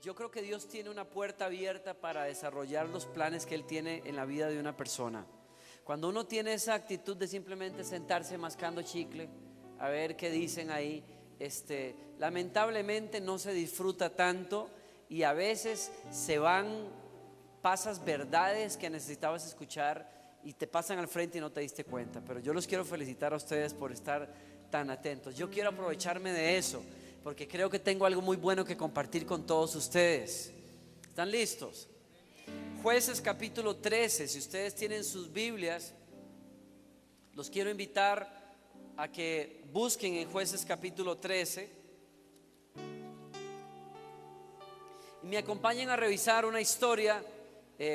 yo creo que Dios tiene una puerta abierta para desarrollar los planes que Él tiene en la vida de una persona. Cuando uno tiene esa actitud de simplemente sentarse mascando chicle, a ver qué dicen ahí, lamentablemente no se disfruta tanto y a veces pasas verdades que necesitabas escuchar y te pasan al frente y no te diste cuenta. Pero yo los quiero felicitar a ustedes por estar tan atentos. Yo quiero aprovecharme de eso porque creo que tengo algo muy bueno que compartir con todos ustedes. ¿Están listos? Jueces capítulo 13. Si ustedes tienen sus Biblias, los quiero invitar a que busquen en Jueces capítulo 13 y me acompañen a revisar una historia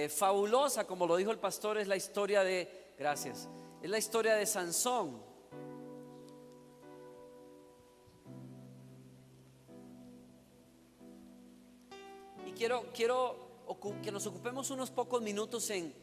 fabulosa. Como lo dijo el pastor, es la historia de, gracias, es la historia de Sansón. Y quiero que nos ocupemos unos pocos minutos en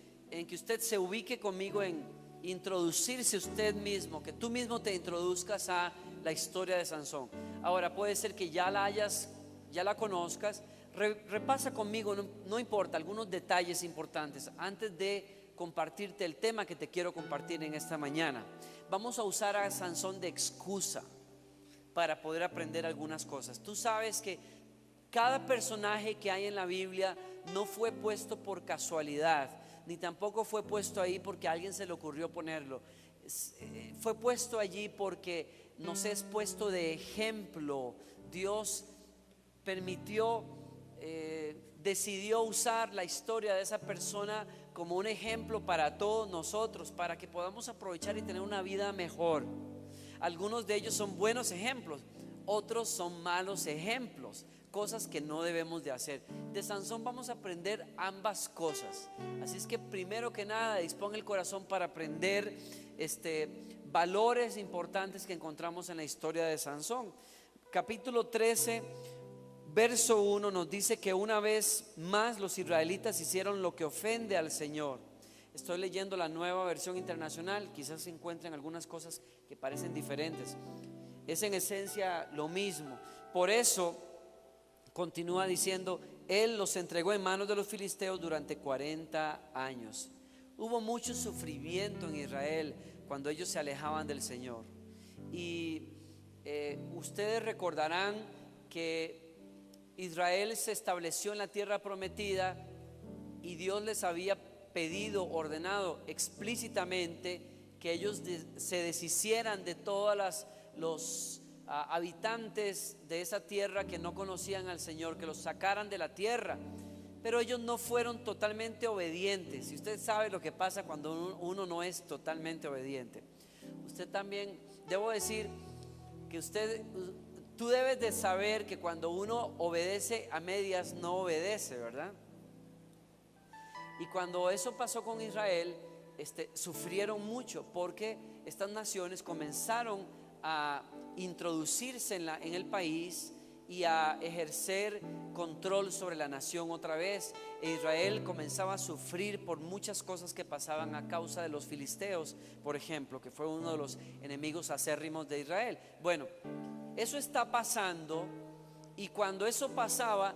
que usted se ubique conmigo en introducirse usted mismo, que tú mismo te introduzcas a la historia de Sansón. Ahora puede ser que ya la conozcas. Repasa conmigo, no importa, algunos detalles importantes antes de compartirte el tema que te quiero compartir en esta mañana. Vamos a usar a Sansón de excusa para poder aprender algunas cosas. Tú sabes que cada personaje que hay en la Biblia no fue puesto por casualidad, ni tampoco fue puesto ahí porque a alguien se le ocurrió ponerlo. Fue puesto allí porque nos es puesto de ejemplo. Dios decidió usar la historia de esa persona como un ejemplo para todos nosotros, para que podamos aprovechar y tener una vida mejor. Algunos de ellos son buenos ejemplos, otros son malos ejemplos, cosas que no debemos de hacer. De Sansón vamos a aprender ambas cosas. Así es que primero que nada disponga el corazón para aprender valores importantes que encontramos en la historia de Sansón. Capítulo 13, verso 1 nos dice que una vez más los israelitas hicieron lo que ofende al Señor. Estoy leyendo la Nueva Versión Internacional, quizás se encuentren algunas cosas que parecen diferentes. Es en esencia lo mismo. Por eso continúa diciendo, Él los entregó en manos de los filisteos durante 40 años. Hubo mucho sufrimiento en Israel cuando ellos se alejaban del Señor. Y ustedes recordarán que Israel se estableció en la tierra prometida y Dios les había ordenado explícitamente que ellos se deshicieran de todas los habitantes de esa tierra que no conocían al Señor, que los sacaran de la tierra. Pero ellos no fueron totalmente obedientes. Y usted sabe lo que pasa cuando uno no es totalmente obediente. Usted también, debo decir que tú debes de saber que cuando uno obedece a medias no obedece, ¿verdad? Y cuando eso pasó con Israel, sufrieron mucho porque estas naciones comenzaron a introducirse en el país y a ejercer control sobre la nación otra vez. Israel comenzaba a sufrir por muchas cosas que pasaban a causa de los filisteos, por ejemplo, que fue uno de los enemigos acérrimos de Israel. Bueno, eso está pasando, y cuando eso pasaba,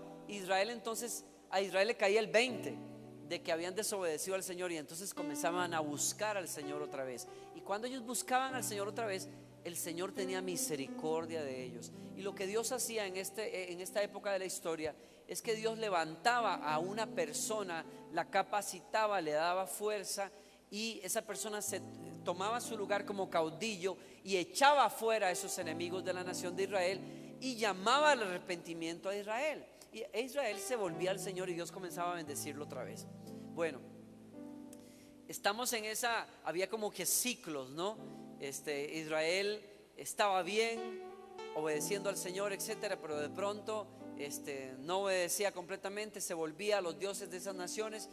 a Israel le caía el 20 de que habían desobedecido al Señor, y entonces comenzaban a buscar al Señor otra vez. Y cuando ellos buscaban al Señor otra vez, el Señor tenía misericordia de ellos. Y lo que Dios hacía en esta época de la historia es que Dios levantaba a una persona, la capacitaba, le daba fuerza, y esa persona se tomaba su lugar como caudillo y echaba afuera a esos enemigos de la nación de Israel y llamaba al arrepentimiento a Israel. Y Israel se volvía al Señor y Dios comenzaba a bendecirlo otra vez. Bueno, estamos en había como que ciclos, ¿no? Israel estaba bien, obedeciendo al Señor, etcétera, pero de pronto no obedecía completamente, se volvía a los dioses de esas naciones,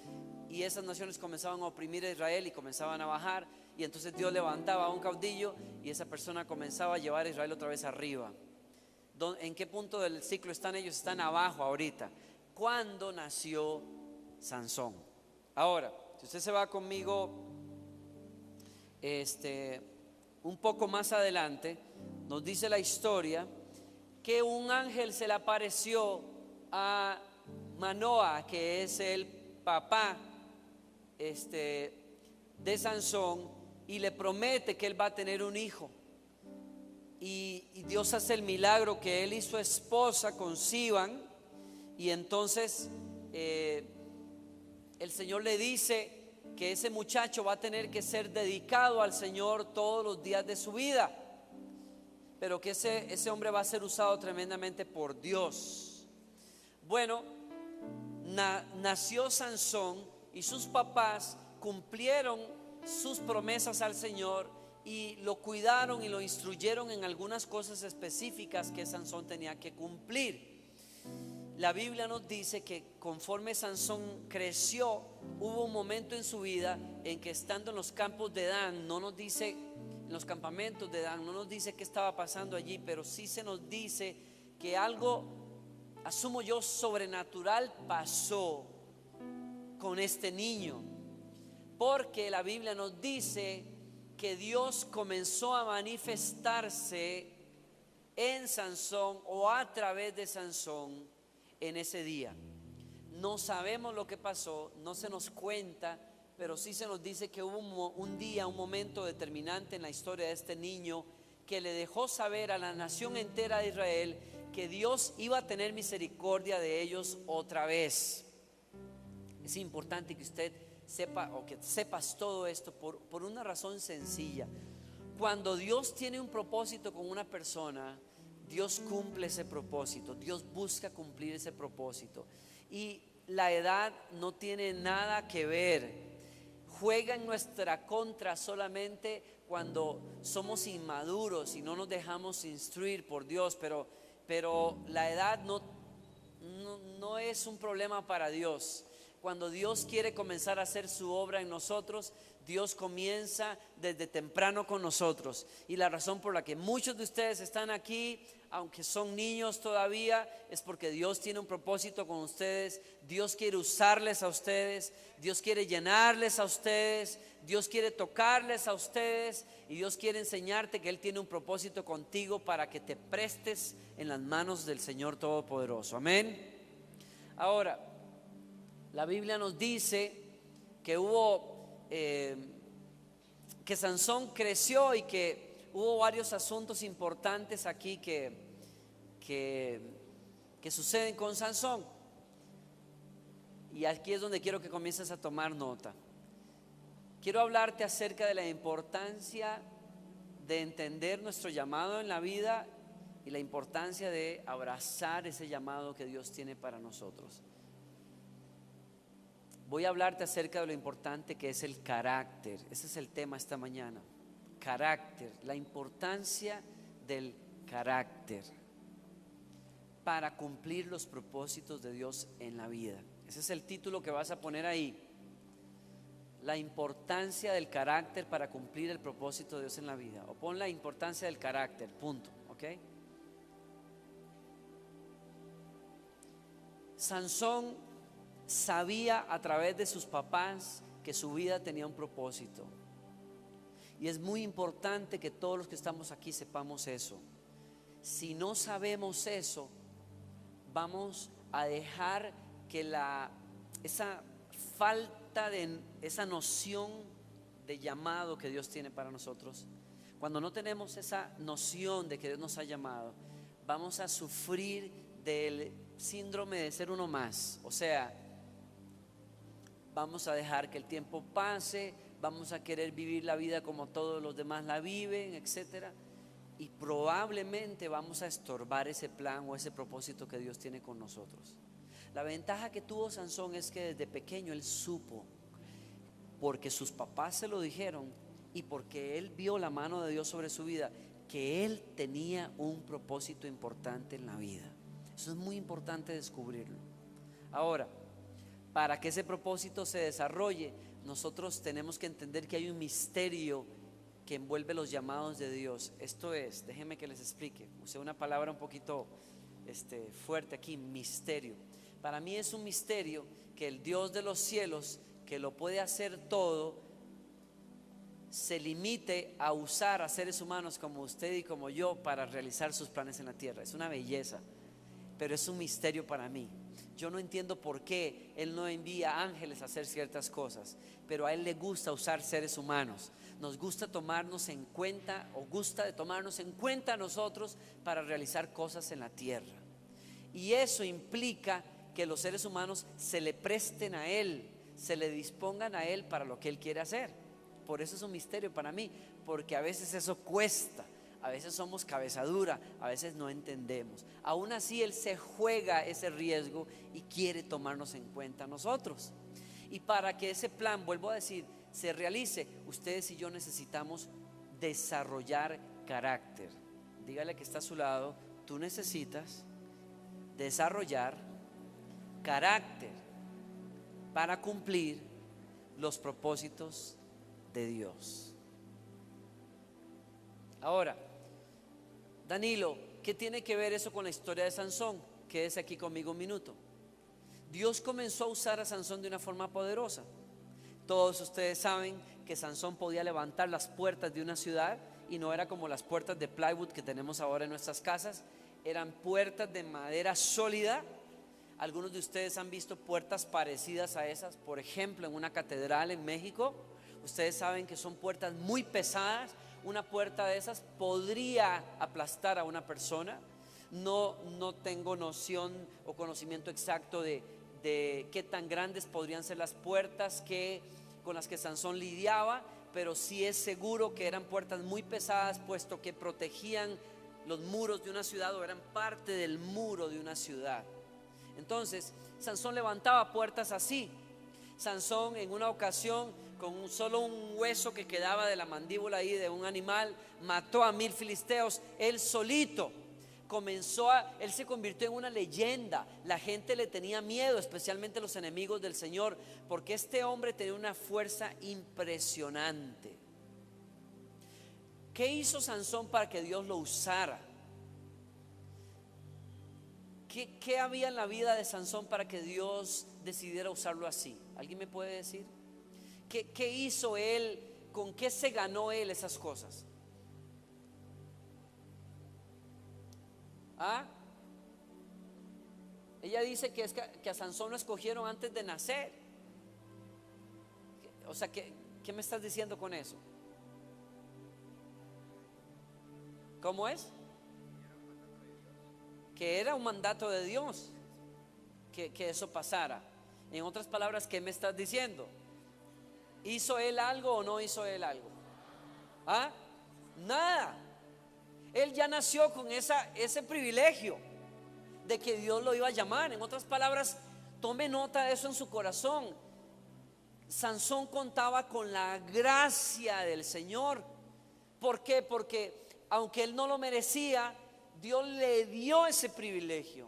y esas naciones comenzaban a oprimir a Israel y comenzaban a bajar, y entonces Dios levantaba a un caudillo y esa persona comenzaba a llevar a Israel otra vez arriba. ¿En qué punto del ciclo están ellos? Están abajo ahorita. ¿Cuándo nació Sansón? Ahora, si usted se va conmigo un poco más adelante, nos dice la historia que un ángel se le apareció a Manoa, que es el papá de Sansón, y le promete que él va a tener un hijo. Y Dios hace el milagro que él y su esposa conciban. Y entonces el Señor le dice que ese muchacho va a tener que ser dedicado al Señor todos los días de su vida, pero que ese hombre va a ser usado tremendamente por Dios. Bueno, nació Sansón y sus papás cumplieron sus promesas al Señor y lo cuidaron y lo instruyeron en algunas cosas específicas que Sansón tenía que cumplir. La Biblia nos dice que conforme Sansón creció, hubo un momento en su vida en que, estando en los campos de Dan, no nos dice, en los campamentos de Dan, no nos dice qué estaba pasando allí, pero sí se nos dice que algo, asumo yo, sobrenatural pasó con este niño, porque la Biblia nos dice que Dios comenzó a manifestarse en Sansón o a través de Sansón en ese día. No sabemos lo que pasó, no se nos cuenta, pero sí se nos dice que hubo un día, un momento determinante en la historia de este niño que le dejó saber a la nación entera de Israel que Dios iba a tener misericordia de ellos otra vez. Es importante que usted sepa, o que sepas todo esto por una razón sencilla. Cuando Dios tiene un propósito con una persona, Dios cumple ese propósito, Dios busca cumplir ese propósito. Y la edad no tiene nada que ver. Juega en nuestra contra solamente cuando somos inmaduros y no nos dejamos instruir por Dios, pero la edad no es un problema para Dios. Cuando Dios quiere comenzar a hacer su obra en nosotros, Dios comienza desde temprano con nosotros. Y la razón por la que muchos de ustedes están aquí, aunque son niños todavía, es porque Dios tiene un propósito con ustedes. Dios quiere usarles a ustedes, Dios quiere llenarles a ustedes, Dios quiere tocarles a ustedes, y Dios quiere enseñarte que Él tiene un propósito contigo para que te prestes en las manos del Señor Todopoderoso. Amén. Ahora, la Biblia nos dice que que Sansón creció y que hubo varios asuntos importantes aquí que suceden con Sansón. Y aquí es donde quiero que comiences a tomar nota. Quiero hablarte acerca de la importancia de entender nuestro llamado en la vida y la importancia de abrazar ese llamado que Dios tiene para nosotros. Voy a hablarte acerca de lo importante que es el carácter. Ese es el tema esta mañana. Carácter, la importancia del carácter para cumplir los propósitos de Dios en la vida. Ese es el título que vas a poner ahí. La importancia del carácter para cumplir el propósito de Dios en la vida. O pon la importancia del carácter, punto, ¿ok? Sansón sabía a través de sus papás que su vida tenía un propósito. Y es muy importante que todos los que estamos aquí sepamos eso. Si no sabemos eso, vamos a dejar que esa falta de esa noción de llamado que Dios tiene para nosotros, cuando no tenemos esa noción de que Dios nos ha llamado, vamos a sufrir del síndrome de ser uno más. O sea, vamos a dejar que el tiempo pase, vamos a querer vivir la vida como todos los demás la viven, etcétera, y probablemente vamos a estorbar ese plan o ese propósito que Dios tiene con nosotros. La ventaja que tuvo Sansón es que desde pequeño él supo, porque sus papás se lo dijeron y porque él vio la mano de Dios sobre su vida, que él tenía un propósito importante en la vida. Eso es muy importante descubrirlo. Ahora, para que ese propósito se desarrolle, nosotros tenemos que entender que hay un misterio que envuelve los llamados de Dios. Esto es, déjenme que les explique. Usé una palabra un poquito fuerte aquí, misterio. Para mí es un misterio que el Dios de los cielos, que lo puede hacer todo, se limite a usar a seres humanos como usted y como yo para realizar sus planes en la tierra. Es una belleza. pero es un misterio para mí. Yo no entiendo por qué Él no envía ángeles a hacer ciertas cosas, pero a Él le gusta usar seres humanos. Nos gusta tomarnos en cuenta, o gusta de tomarnos en cuenta a nosotros para realizar cosas en la tierra. Y eso implica que los seres humanos se le presten a Él, se le dispongan a Él para lo que Él quiere hacer. Por eso es un misterio para mí, porque a veces eso cuesta. A veces somos cabeza dura, a veces no entendemos. Aún así Él se juega ese riesgo y quiere tomarnos en cuenta a nosotros. Y para que ese plan, vuelvo a decir, se realice, ustedes y yo necesitamos desarrollar carácter. Dígale que está a su lado, tú necesitas desarrollar carácter para cumplir los propósitos de Dios. Ahora, Danilo, ¿qué tiene que ver eso con la historia de Sansón? Quédese aquí conmigo un minuto. Dios comenzó a usar a Sansón de una forma poderosa. Todos ustedes saben que Sansón podía levantar las puertas de una ciudad, y no era como las puertas de plywood que tenemos ahora en nuestras casas. Eran puertas de madera sólida. Algunos de ustedes han visto puertas parecidas a esas, por ejemplo en una catedral en México. Ustedes saben que son puertas muy pesadas. Una puerta de esas podría aplastar a una persona. No tengo noción o conocimiento exacto de qué tan grandes podrían ser las puertas con las que Sansón lidiaba, pero sí es seguro que eran puertas muy pesadas, puesto que protegían los muros de una ciudad, o eran parte del muro de una ciudad. Entonces Sansón levantaba puertas así. Sansón en una ocasión, con solo un hueso que quedaba de la mandíbula ahí de un animal, mató a 1000 filisteos él solito. Él se convirtió en una leyenda. La gente le tenía miedo, especialmente los enemigos del Señor, porque este hombre tenía una fuerza impresionante. ¿Qué hizo Sansón para que Dios lo usara? ¿Qué había en la vida de Sansón para que Dios decidiera usarlo así? ¿Alguien me puede decir? ¿Qué hizo él? ¿Con qué se ganó él esas cosas? ¿Ah? Ella dice que a Sansón lo escogieron antes de nacer. O sea, ¿qué me estás diciendo con eso? ¿Cómo es? Que era un mandato de Dios que eso pasara. En otras palabras, ¿qué me estás diciendo? ¿Hizo él algo o no hizo él algo? ¿Ah? Nada. Él ya nació con ese privilegio de que Dios lo iba a llamar. En otras palabras, tome nota de eso en su corazón. Sansón contaba con la gracia del Señor. ¿Por qué? Porque aunque él no lo merecía, Dios le dio ese privilegio.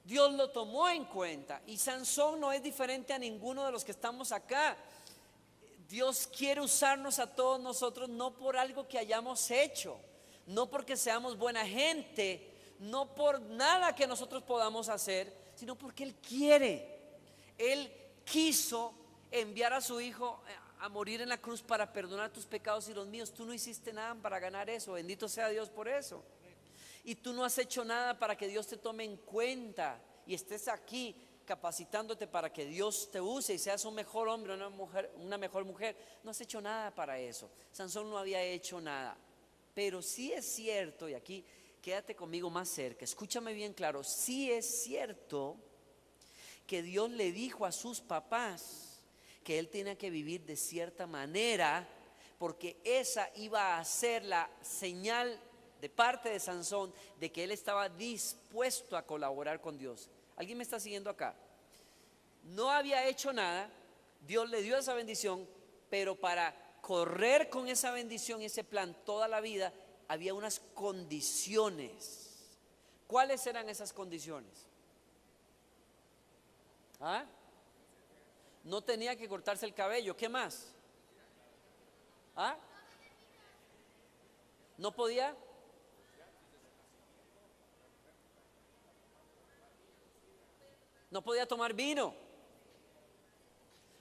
Dios lo tomó en cuenta. Y Sansón no es diferente a ninguno de los que estamos acá. Dios quiere usarnos a todos nosotros, no por algo que hayamos hecho, no porque seamos buena gente, no por nada que nosotros podamos hacer, sino porque Él quiere. Él quiso enviar a su Hijo a morir en la cruz para perdonar tus pecados y los míos. Tú no hiciste nada para ganar eso, bendito sea Dios por eso. Y tú no has hecho nada para que Dios te tome en cuenta y estés aquí capacitándote para que Dios te use y seas un mejor hombre, una mejor mujer. No has hecho nada para eso. Sansón no había hecho nada. Pero sí es cierto, y aquí quédate conmigo más cerca, escúchame bien claro, sí es cierto que Dios le dijo a sus papás que él tenía que vivir de cierta manera, porque esa iba a ser la señal de parte de Sansón de que él estaba dispuesto a colaborar con Dios. ¿Alguien me está siguiendo acá? No había hecho nada, Dios le dio esa bendición, pero para correr con esa bendición, ese plan toda la vida, había unas condiciones. ¿Cuáles eran esas condiciones? ¿Ah? No tenía que cortarse el cabello. ¿Qué más? ¿Ah? ¿No podía? No podía tomar vino.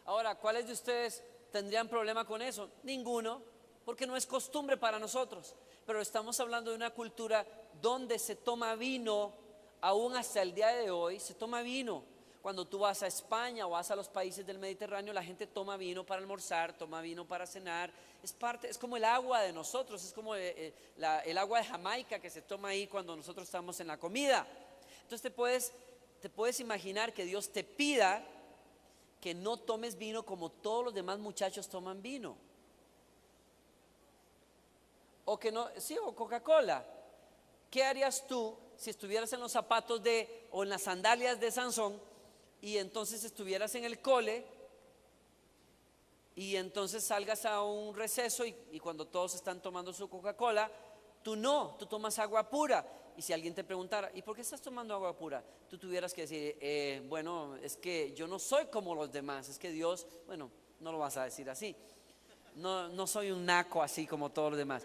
Ahora, ¿cuáles de ustedes tendrían problema con eso? Ninguno, porque no es costumbre para nosotros. Pero estamos hablando de una cultura donde se toma vino aún hasta el día de hoy se toma vino. Cuando tú vas a España o vas a los países del Mediterráneo, la gente toma vino para almorzar, toma vino para cenar. Es parte, es como el agua de nosotros, es como el agua de Jamaica que se toma ahí cuando nosotros estamos en la comida. Entonces te puedes imaginar que Dios te pida que no tomes vino como todos los demás muchachos toman vino. O que no, sí, o Coca-Cola. ¿Qué harías tú si estuvieras en los zapatos o en las sandalias de Sansón y entonces estuvieras en el cole y entonces salgas a un receso y cuando todos están tomando su Coca-Cola, tú tomas agua pura? Y si alguien te preguntara, ¿y por qué estás tomando agua pura? Tú tuvieras que decir, bueno, es que yo no soy como los demás, es que Dios, bueno, no lo vas a decir así, no soy un naco así como todos los demás.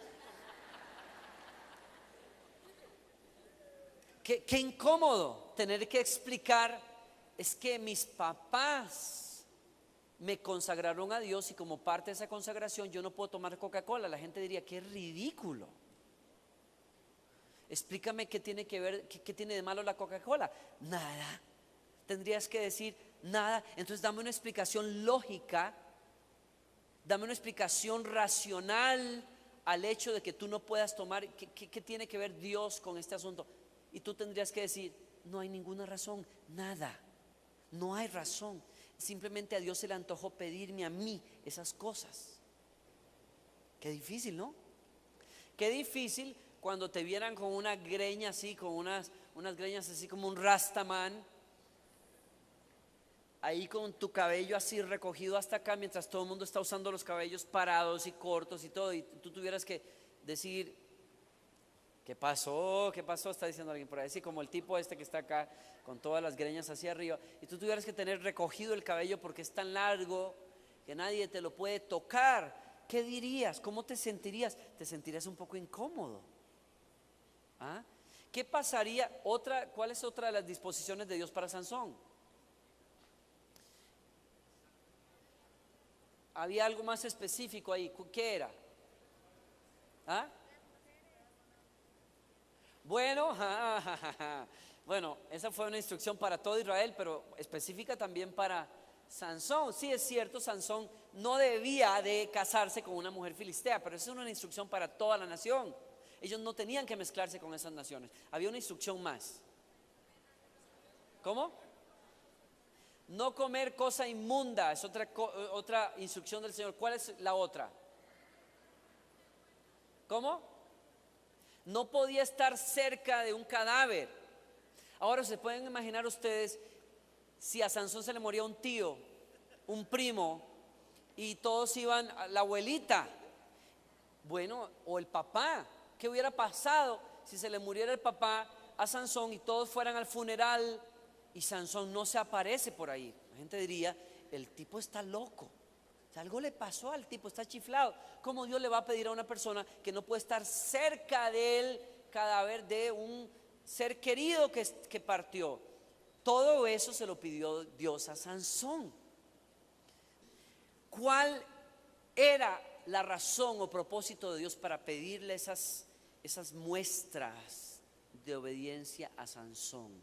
Qué incómodo tener que explicar, es que mis papás me consagraron a Dios y como parte de esa consagración yo no puedo tomar Coca-Cola. La gente diría, qué ridículo. Explícame qué tiene que ver, qué tiene de malo la Coca-Cola. Nada. Tendrías que decir nada. Entonces dame una explicación lógica, dame una explicación racional al hecho de que tú no puedas tomar. ¿Qué tiene que ver Dios con este asunto? Y tú tendrías que decir, no hay ninguna razón, nada, no hay razón. Simplemente a Dios se le antojó pedirme a mí esas cosas. Qué difícil, ¿no? Qué difícil cuando te vieran con una greña así, con unas greñas así como un rastaman, ahí con tu cabello así recogido hasta acá, mientras todo el mundo está usando los cabellos parados y cortos y todo, y tú tuvieras que decir, ¿qué pasó? ¿Qué pasó? Está diciendo alguien por ahí, así como el tipo este que está acá con todas las greñas hacia arriba, y tú tuvieras que tener recogido el cabello porque es tan largo que nadie te lo puede tocar. ¿Qué dirías? ¿Cómo te sentirías? Te sentirías un poco incómodo. ¿Ah? ¿Qué pasaría? ¿Cuál es otra de las disposiciones de Dios para Sansón? Había algo más específico ahí. ¿Qué era? ¿Ah? Bueno, bueno, esa fue una instrucción para todo Israel, pero específica también para Sansón. Sí, es cierto, Sansón no debía de casarse con una mujer filistea, pero esa es una instrucción para toda la nación. Ellos no tenían que mezclarse con esas naciones. Había una instrucción más. ¿Cómo? No comer cosa inmunda, es otra instrucción del Señor. ¿Cuál es la otra? ¿Cómo? No podía estar cerca de un cadáver. Ahora se pueden imaginar ustedes si a Sansón se le moría un tío, un primo, y todos iban a la abuelita, bueno, o el papá. ¿Qué hubiera pasado si se le muriera el papá a Sansón y todos fueran al funeral y Sansón no se aparece por ahí? La gente diría, el tipo está loco. O sea, algo le pasó al tipo, está chiflado. ¿Cómo Dios le va a pedir a una persona que no puede estar cerca del cadáver de un ser querido que partió? Todo eso se lo pidió Dios a Sansón. ¿Cuál era la razón o propósito de Dios para pedirle esas muestras de obediencia a Sansón?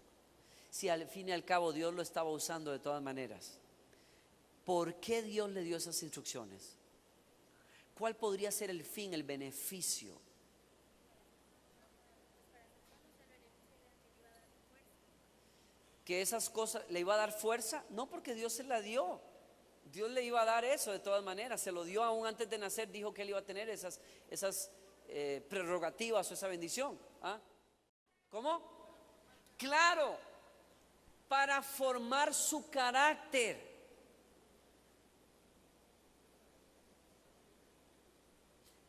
Si al fin y al cabo Dios lo estaba usando de todas maneras. ¿Por qué Dios le dio esas instrucciones? ¿Cuál podría ser el fin, el beneficio? ¿Que esas cosas le iba a dar fuerza? No, porque Dios se la dio. Dios le iba a dar eso de todas maneras. Se lo dio aún antes de nacer, dijo que él iba a tener esas prerrogativas o esa bendición. ¿Ah? ¿Cómo? Claro, para formar su carácter.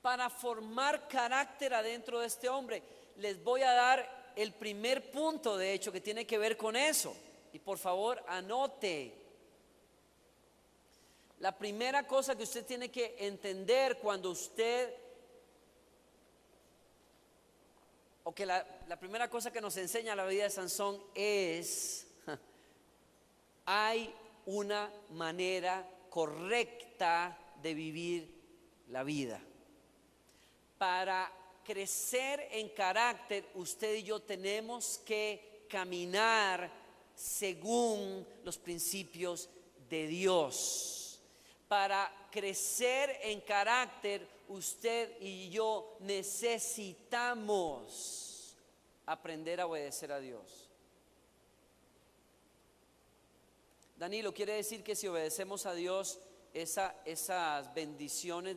Para formar carácter adentro de este hombre. Les voy a dar el primer punto, de hecho, que tiene que ver con eso. Y por favor, anote. La primera cosa que usted tiene que entender cuando usted, o que la primera cosa que nos enseña la vida de Sansón es, hay una manera correcta de vivir la vida. Para crecer en carácter, usted y yo tenemos que caminar según los principios de Dios. Para crecer en carácter, usted y yo necesitamos aprender a obedecer a Dios. Danilo, quiere decir que si obedecemos a Dios, esas bendiciones,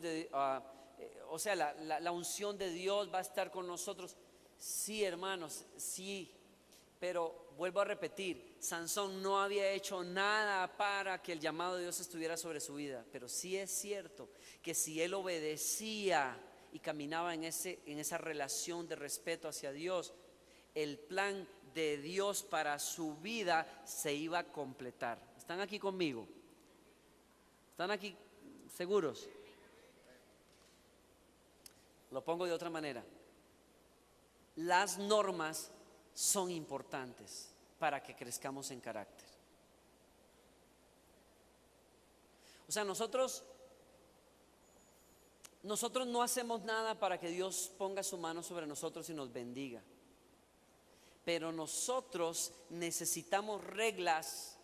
o sea, la unción de Dios va a estar con nosotros. Sí, hermanos, sí, pero vuelvo a repetir, Sansón no había hecho nada para que el llamado de Dios estuviera sobre su vida, pero sí es cierto que si él obedecía y caminaba en esa relación de respeto hacia Dios, el plan de Dios para su vida se iba a completar. ¿Están aquí conmigo? ¿Están aquí seguros? Lo pongo de otra manera. Las normas son importantes para que crezcamos en carácter. O sea, nosotros no hacemos nada para que Dios ponga su mano sobre nosotros y nos bendiga. Pero nosotros necesitamos reglas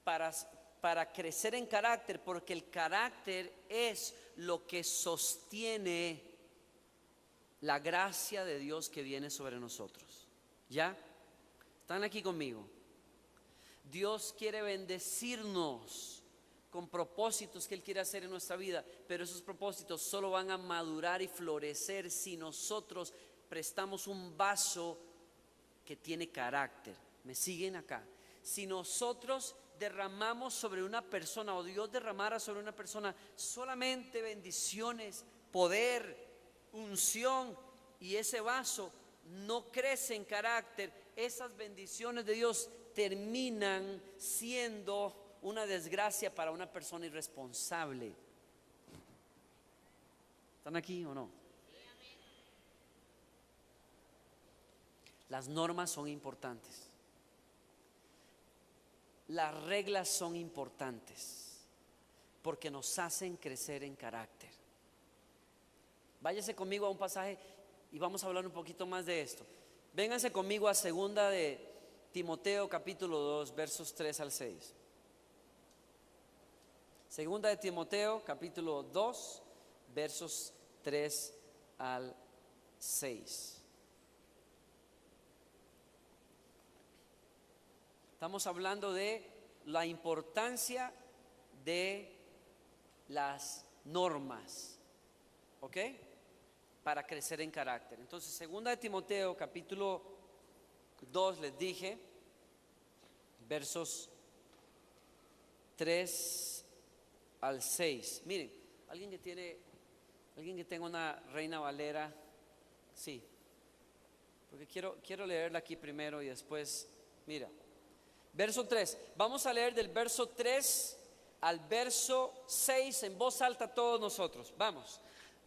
para crecer en carácter, porque el carácter es lo que sostiene la gracia de Dios que viene sobre nosotros. ¿Ya? ¿Están aquí conmigo? Dios quiere bendecirnos con propósitos que Él quiere hacer en nuestra vida, pero esos propósitos solo van a madurar y florecer si nosotros prestamos un vaso que tiene carácter. ¿Me siguen acá? Si nosotros derramamos sobre una persona, o Dios derramara sobre una persona solamente bendiciones, poder, unción, y ese vaso no crece en carácter, esas bendiciones de Dios terminan siendo una desgracia para una persona irresponsable. ¿Están aquí o no? Las normas son importantes. Las reglas son importantes porque nos hacen crecer en carácter. Váyase conmigo a un pasaje y vamos a hablar un poquito más de esto. Vénganse conmigo a 2 de Timoteo capítulo 2 versos 3 al 6. 2 de Timoteo capítulo 2 versos 3 al 6. Estamos hablando de la importancia de las normas, ¿ok? Para crecer en carácter. Entonces, 2 de Timoteo, capítulo 2, les dije, versos 3 al 6. Miren, alguien que tenga una Reina Valera, sí, porque quiero leerla aquí primero y después, mira. Verso 3, vamos a leer del verso 3 al verso 6 en voz alta todos nosotros. Vamos.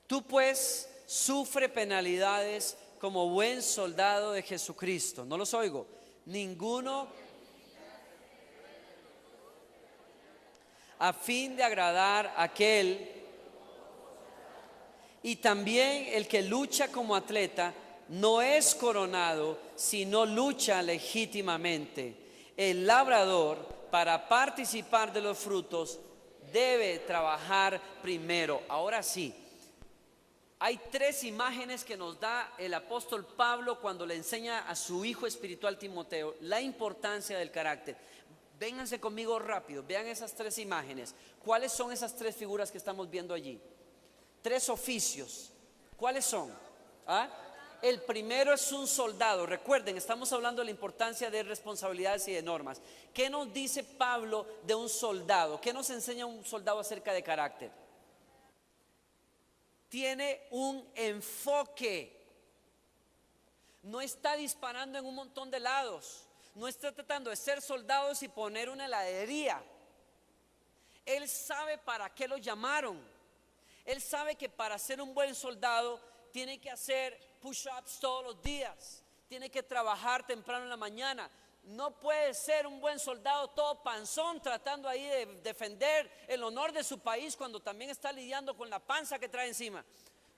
Tú pues sufre penalidades como buen soldado de Jesucristo. No los oigo. Ninguno a fin de agradar a aquel. Y también el que lucha como atleta no es coronado, sino lucha legítimamente. El labrador, para participar de los frutos, debe trabajar primero. Ahora sí, hay 3 imágenes que nos da el apóstol Pablo cuando le enseña a su hijo espiritual Timoteo la importancia del carácter. Vénganse conmigo rápido, vean esas 3 imágenes. ¿Cuáles son esas 3 figuras que estamos viendo allí? 3 oficios. ¿Cuáles son? ¿Ah? El primero es un soldado. Recuerden, estamos hablando de la importancia de responsabilidades y de normas. ¿Qué nos dice Pablo de un soldado? ¿Qué nos enseña un soldado acerca de carácter? Tiene un enfoque. No está disparando en un montón de lados. No está tratando de ser soldados y poner una heladería. Él sabe para qué lo llamaron. Él sabe que para ser un buen soldado tiene que hacer push-ups todos los días, tiene que trabajar temprano en la mañana. No puede ser un buen soldado todo panzón tratando ahí de defender el honor de su país cuando también está lidiando con la panza que trae encima.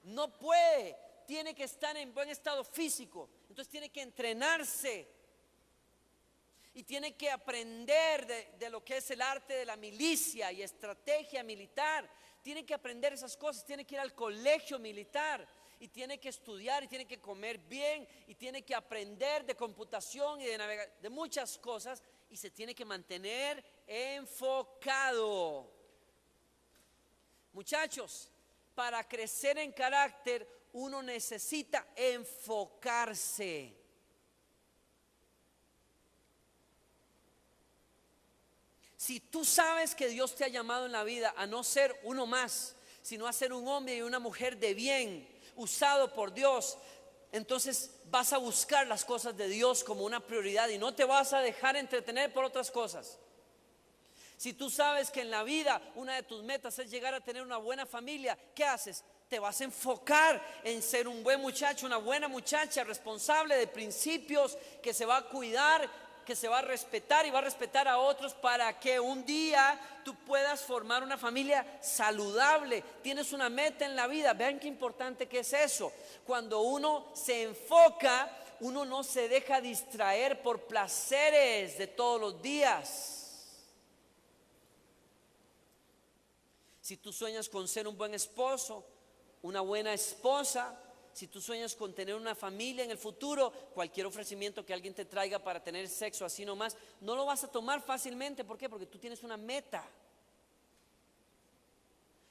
No puede, tiene que estar en buen estado físico, entonces tiene que entrenarse. y tiene que aprender de lo que es el arte de la milicia y estrategia militar. Tiene que aprender esas cosas, tiene que ir al colegio militar y tiene que estudiar y tiene que comer bien y tiene que aprender de computación y de navegación, de muchas cosas, y se tiene que mantener enfocado. Muchachos, para crecer en carácter uno necesita enfocarse. Si tú sabes que Dios te ha llamado en la vida a no ser uno más, sino a ser un hombre y una mujer de bien, usado por Dios, entonces vas a buscar las cosas de Dios como una prioridad y no te vas a dejar entretener por otras cosas. Si tú sabes que en la vida una de tus metas es llegar a tener una buena familia, ¿qué haces? Te vas a enfocar en ser un buen muchacho, una buena muchacha, responsable de principios, que se va a cuidar, que se va a respetar y va a respetar a otros para que un día tú puedas formar una familia saludable. Tienes una meta en la vida. Vean qué importante que es eso. Cuando uno se enfoca, uno no se deja distraer por placeres de todos los días. Si tú sueñas con ser un buen esposo, una buena esposa, si tú sueñas con tener una familia en el futuro, cualquier ofrecimiento que alguien te traiga para tener sexo así nomás, no lo vas a tomar fácilmente. ¿Por qué? Porque tú tienes una meta.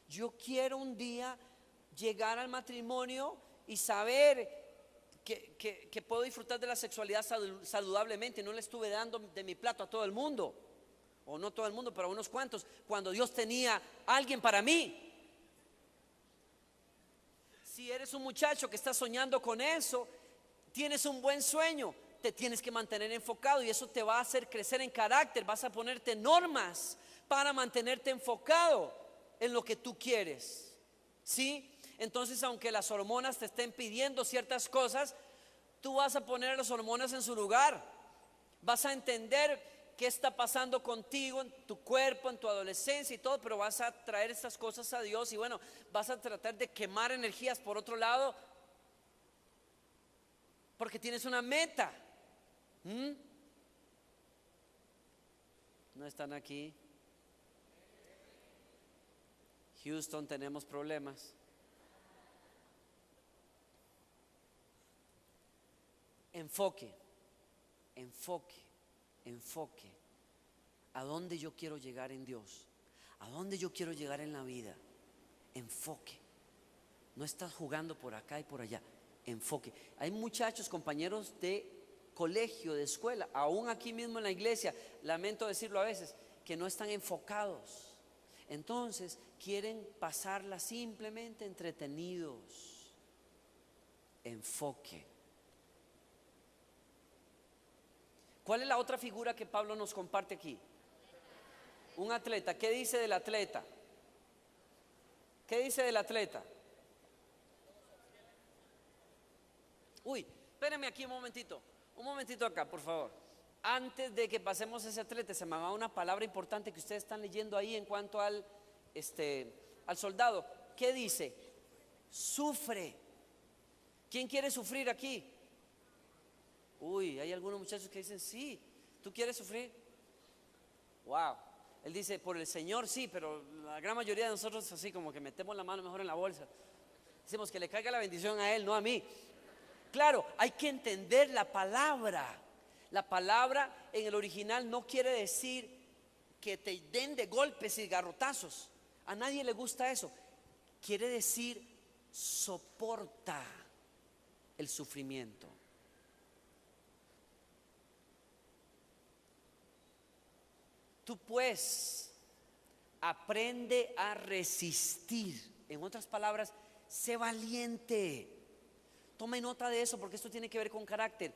Yo quiero un día llegar al matrimonio y saber que puedo disfrutar de la sexualidad saludablemente. No le estuve dando de mi plato a todo el mundo, o no todo el mundo, pero a unos cuantos, cuando Dios tenía a alguien para mí. Si eres un muchacho que está soñando con eso, tienes un buen sueño, te tienes que mantener enfocado y eso te va a hacer crecer en carácter. Vas a ponerte normas para mantenerte enfocado en lo que tú quieres, ¿sí? Entonces, aunque las hormonas te estén pidiendo ciertas cosas, tú vas a poner las hormonas en su lugar. Vas a entender qué está pasando contigo en tu cuerpo, en tu adolescencia y todo, pero vas a traer estas cosas a Dios y bueno, vas a tratar de quemar energías por otro lado, porque tienes una meta. ¿No están aquí? Houston, tenemos problemas. Enfoque, enfoque, enfoque. ¿A dónde yo quiero llegar en Dios? ¿A dónde yo quiero llegar en la vida? Enfoque. No estás jugando por acá y por allá. Enfoque. Hay muchachos, compañeros de colegio, de escuela, aún aquí mismo en la iglesia, lamento decirlo a veces, que no están enfocados. Entonces quieren pasarla simplemente entretenidos. Enfoque. ¿Cuál es la otra figura que Pablo nos comparte aquí? Un atleta. ¿Qué dice del atleta? ¿Qué dice del atleta? Uy, espérenme aquí un momentito acá, por favor. Antes de que pasemos a ese atleta, se me va una palabra importante que ustedes están leyendo ahí en cuanto al soldado. ¿Qué dice? Sufre. ¿Quién quiere sufrir aquí? Uy, hay algunos muchachos que dicen, sí, ¿tú quieres sufrir? Wow. Él dice, por el Señor sí, pero la gran mayoría de nosotros así como que metemos la mano mejor en la bolsa. Decimos que le caiga la bendición a Él, no a mí. Claro, hay que entender la palabra. La palabra en el original no quiere decir que te den de golpes y garrotazos. A nadie le gusta eso. Quiere decir soporta el sufrimiento. Tú pues aprende a resistir. En otras palabras, sé valiente. Tome nota de eso porque esto tiene que ver con carácter.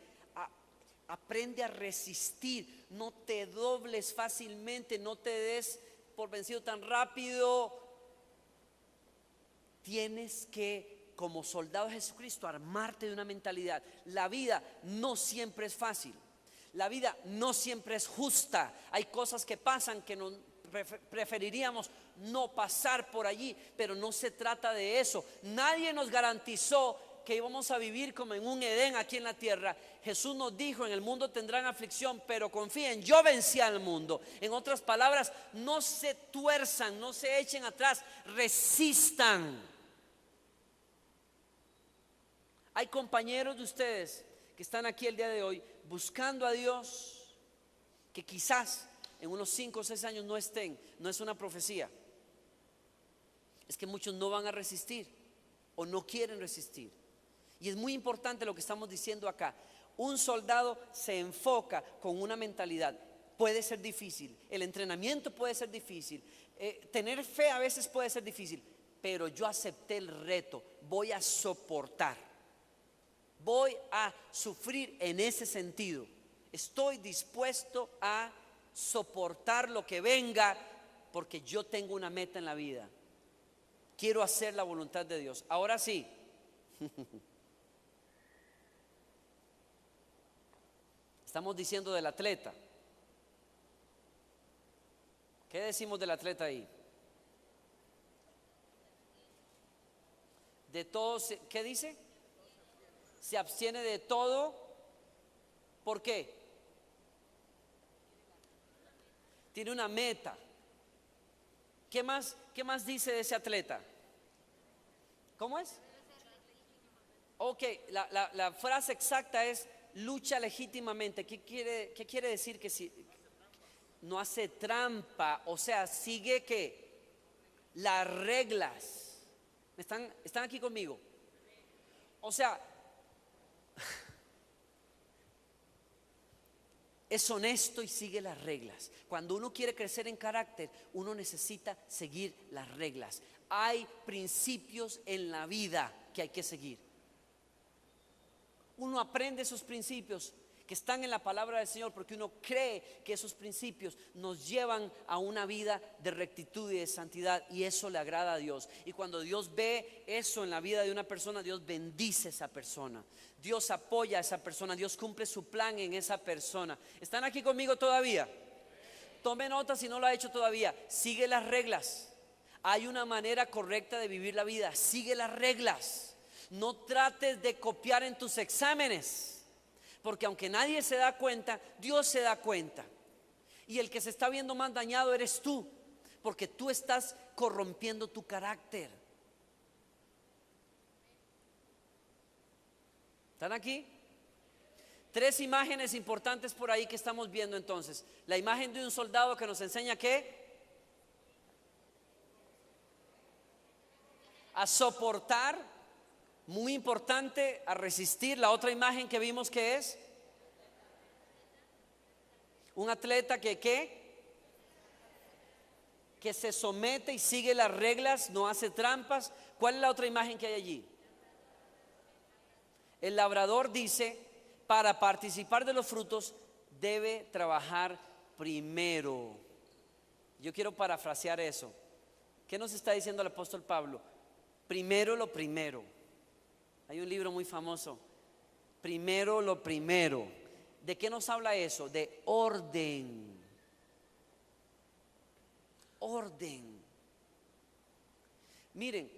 Aprende a resistir. No te dobles fácilmente, no te des por vencido tan rápido. Tienes que, como soldado de Jesucristo, armarte de una mentalidad. La vida no siempre es fácil. La vida no siempre es justa. Hay cosas que pasan que preferiríamos no pasar por allí, pero no se trata de eso. Nadie nos garantizó que íbamos a vivir como en un Edén aquí en la tierra. Jesús nos dijo: en el mundo tendrán aflicción, pero confíen, yo vencí al mundo. En otras palabras, no se tuerzan, no se echen atrás, resistan. Hay compañeros de ustedes que están aquí el día de hoy buscando a Dios, que quizás en unos 5 o 6 años no estén. No es una profecía, es que muchos no van a resistir o no quieren resistir. Y es muy importante lo que estamos diciendo acá. Un soldado se enfoca con una mentalidad. Puede ser difícil, el entrenamiento puede ser difícil, tener fe a veces puede ser difícil, pero yo acepté el reto, voy a soportar, voy a sufrir en ese sentido. Estoy dispuesto a soportar lo que venga, porque yo tengo una meta en la vida. Quiero hacer la voluntad de Dios. Ahora sí. Estamos diciendo del atleta. ¿Qué decimos del atleta ahí? De todo, ¿qué dice? Se abstiene de todo. ¿Por qué? Tiene una meta. ¿Qué más dice de ese atleta? ¿Cómo es? Ok, la frase exacta es: lucha legítimamente. ¿Qué quiere decir? Que si no hace trampa, o sea, sigue ¿qué? Las reglas. ¿Están aquí conmigo? O sea, es honesto y sigue las reglas. Cuando uno quiere crecer en carácter, uno necesita seguir las reglas. Hay principios en la vida que hay que seguir. Uno aprende esos principios que están en la palabra del Señor, porque uno cree que esos principios nos llevan a una vida de rectitud y de santidad, y eso le agrada a Dios. Y cuando Dios ve eso en la vida de una persona, Dios bendice a esa persona, Dios apoya a esa persona, Dios cumple su plan en esa persona. ¿Están aquí conmigo todavía? Tome nota si no lo ha hecho todavía. Sigue las reglas. Hay una manera correcta de vivir la vida. Sigue las reglas. No trates de copiar en tus exámenes, porque aunque nadie se da cuenta, Dios se da cuenta. Y el que se está viendo más dañado eres tú, porque tú estás corrompiendo tu carácter. ¿Están aquí? 3 imágenes importantes por ahí que estamos viendo entonces. La imagen de un soldado que nos enseña ¿qué? A soportar, muy importante, a resistir. La otra imagen que vimos, ¿qué es? Un atleta que ¿qué? Que se somete y sigue las reglas, no hace trampas. ¿Cuál es la otra imagen que hay allí? El labrador dice: para participar de los frutos debe trabajar primero. Yo quiero parafrasear eso. ¿Qué nos está diciendo el apóstol Pablo? Primero lo primero. Hay un libro muy famoso, Primero lo primero. ¿De qué nos habla eso? De orden. Orden. Miren,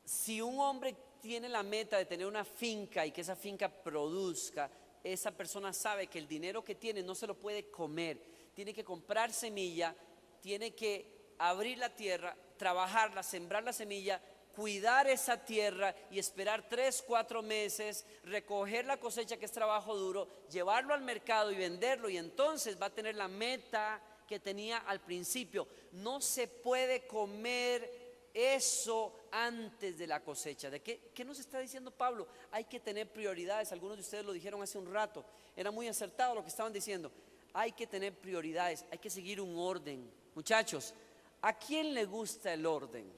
si un hombre tiene la meta de tener una finca y que esa finca produzca, esa persona sabe que el dinero que tiene no se lo puede comer. Tiene que comprar semilla, tiene que abrir la tierra, trabajarla, sembrar la semilla, cuidar esa tierra y esperar 3, 4 meses, recoger la cosecha, que es trabajo duro, llevarlo al mercado y venderlo, y entonces va a tener la meta que tenía al principio. No se puede comer eso antes de la cosecha. ¿De qué nos está diciendo Pablo? Hay que tener prioridades. Algunos de ustedes lo dijeron hace un rato, era muy acertado lo que estaban diciendo. Hay que tener prioridades, hay que seguir un orden. Muchachos, ¿a quién le gusta el orden?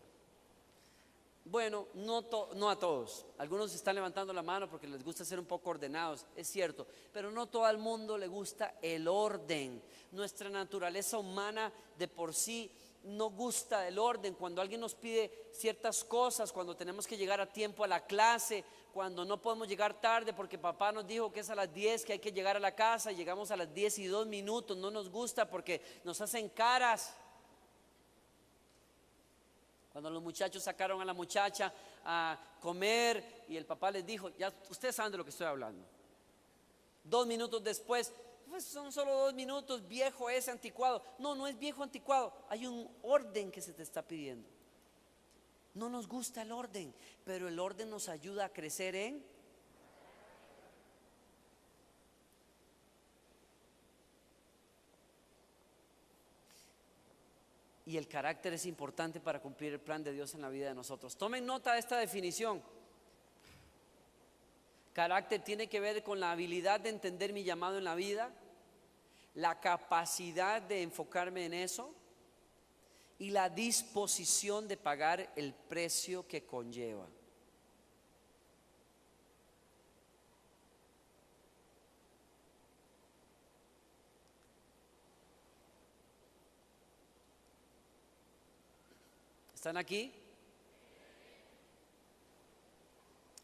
Bueno, no a todos. Algunos están levantando la mano porque les gusta ser un poco ordenados, es cierto, pero no todo el mundo le gusta el orden. Nuestra naturaleza humana de por sí no gusta el orden. Cuando alguien nos pide ciertas cosas, cuando tenemos que llegar a tiempo a la clase, cuando no podemos llegar tarde porque papá nos dijo que es a las 10 que hay que llegar a la casa y llegamos a las 10 y 2 minutos, no nos gusta porque nos hacen caras. Cuando los muchachos sacaron a la muchacha a comer y el papá les dijo, ya ustedes saben de lo que estoy hablando. 2 minutos después, pues son solo 2 minutos, viejo ese, anticuado. No, no es viejo anticuado, hay un orden que se te está pidiendo. No nos gusta el orden, pero el orden nos ayuda a crecer en. Y el carácter es importante para cumplir el plan de Dios en la vida de nosotros. Tomen nota de esta definición. Carácter tiene que ver con la habilidad de entender mi llamado en la vida, la capacidad de enfocarme en eso y la disposición de pagar el precio que conlleva. ¿Están aquí?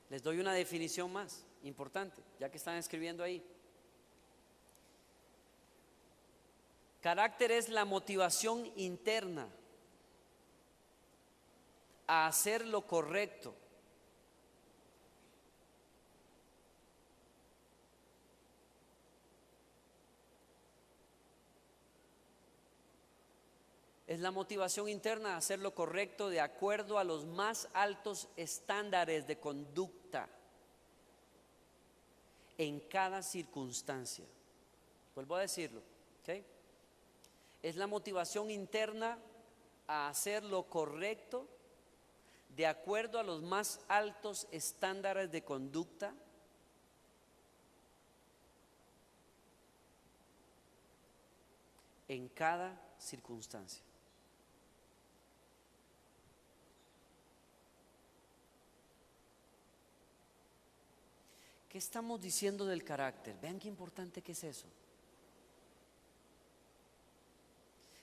Les doy una definición más importante, ya que están escribiendo ahí. Carácter es la motivación interna a hacer lo correcto. Es la motivación interna a hacer lo correcto de acuerdo a los más altos estándares de conducta en cada circunstancia. Vuelvo a decirlo, ¿ok? Es la motivación interna a hacer lo correcto de acuerdo a los más altos estándares de conducta en cada circunstancia. ¿Qué estamos diciendo del carácter? Vean qué importante que es eso.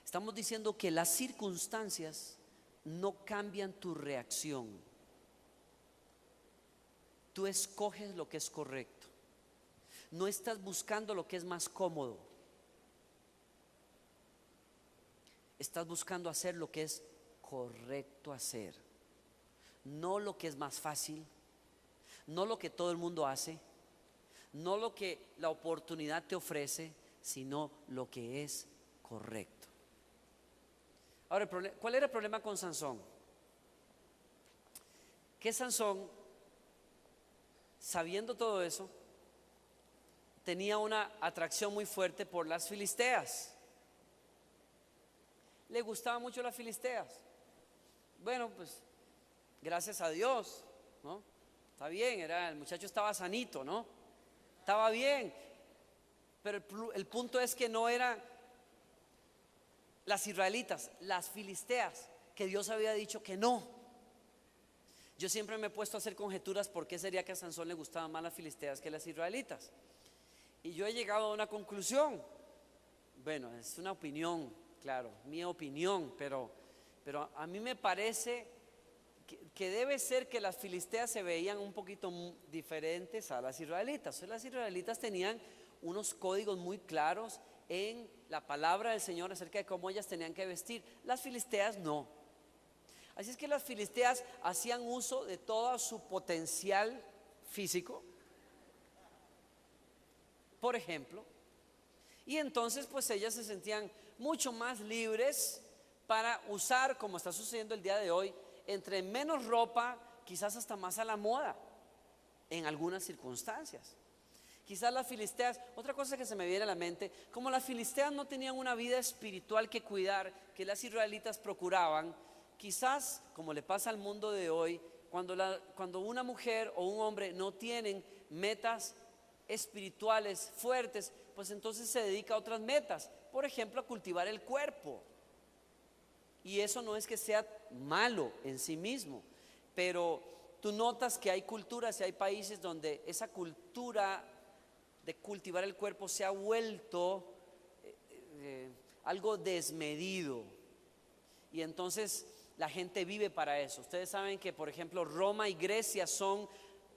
Estamos diciendo que las circunstancias no cambian tu reacción. Tú escoges lo que es correcto. No estás buscando lo que es más cómodo. Estás buscando hacer lo que es correcto hacer. No lo que es más fácil. No lo que todo el mundo hace, no lo que la oportunidad te ofrece, sino lo que es correcto. Ahora, ¿cuál era el problema con Sansón? Que Sansón, sabiendo todo eso, tenía una atracción muy fuerte por las filisteas. Le gustaban mucho las filisteas. Bueno, pues gracias a Dios, ¿no? Está bien, el muchacho estaba sanito, ¿no? Estaba bien. Pero el punto es que no eran las israelitas, las filisteas, que Dios había dicho que no. Yo siempre me he puesto a hacer conjeturas por qué sería que a Sansón le gustaban más las filisteas que las israelitas. Y yo he llegado a una conclusión. Bueno, es una opinión, claro, mi opinión, pero a mí me parece que debe ser que las filisteas se veían un poquito diferentes a las israelitas. Las israelitas tenían unos códigos muy claros en la palabra del Señor acerca de cómo ellas tenían que vestir. Las filisteas no. Así es que las filisteas hacían uso de todo su potencial físico, por ejemplo, y entonces pues ellas se sentían mucho más libres para usar, como está sucediendo el día de hoy, entre menos ropa, quizás hasta más a la moda, en algunas circunstancias. Quizás las filisteas, otra cosa que se me viene a la mente, como las filisteas no tenían una vida espiritual que cuidar, que las israelitas procuraban, quizás, como le pasa al mundo de hoy, cuando una mujer o un hombre no tienen metas espirituales fuertes, pues entonces se dedica a otras metas, por ejemplo, a cultivar el cuerpo. Y eso no es que sea malo en sí mismo, pero tú notas que hay culturas y hay países donde esa cultura de cultivar el cuerpo se ha vuelto algo desmedido. Y entonces la gente vive para eso. Ustedes saben que, por ejemplo, Roma y Grecia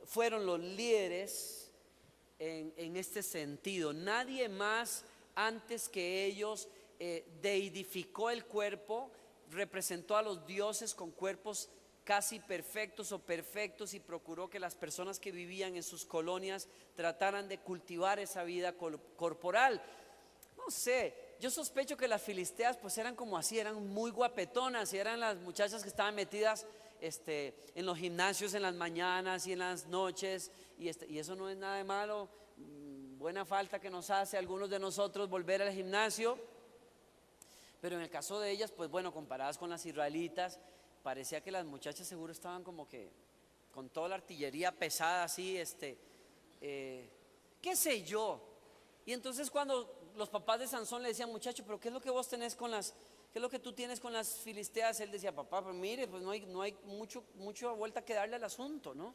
fueron los líderes en este sentido. Nadie más antes que ellos deidificó el cuerpo, representó a los dioses con cuerpos casi perfectos o perfectos, y procuró que las personas que vivían en sus colonias trataran de cultivar esa vida corporal. No sé, yo sospecho que las filisteas pues eran como así, eran muy guapetonas, y eran las muchachas que estaban metidas en los gimnasios en las mañanas y en las noches, y eso no es nada de malo. Buena falta que nos hace a algunos de nosotros volver al gimnasio, pero en el caso de ellas, pues bueno, comparadas con las israelitas, parecía que las muchachas seguro estaban como que con toda la artillería pesada así, qué sé yo. Y entonces cuando los papás de Sansón le decían: muchacho, pero ¿qué es lo que vos tenés con las, qué es lo que tú tienes con las filisteas? Él decía: papá, pues mire, pues no hay mucha vuelta que darle al asunto, ¿no?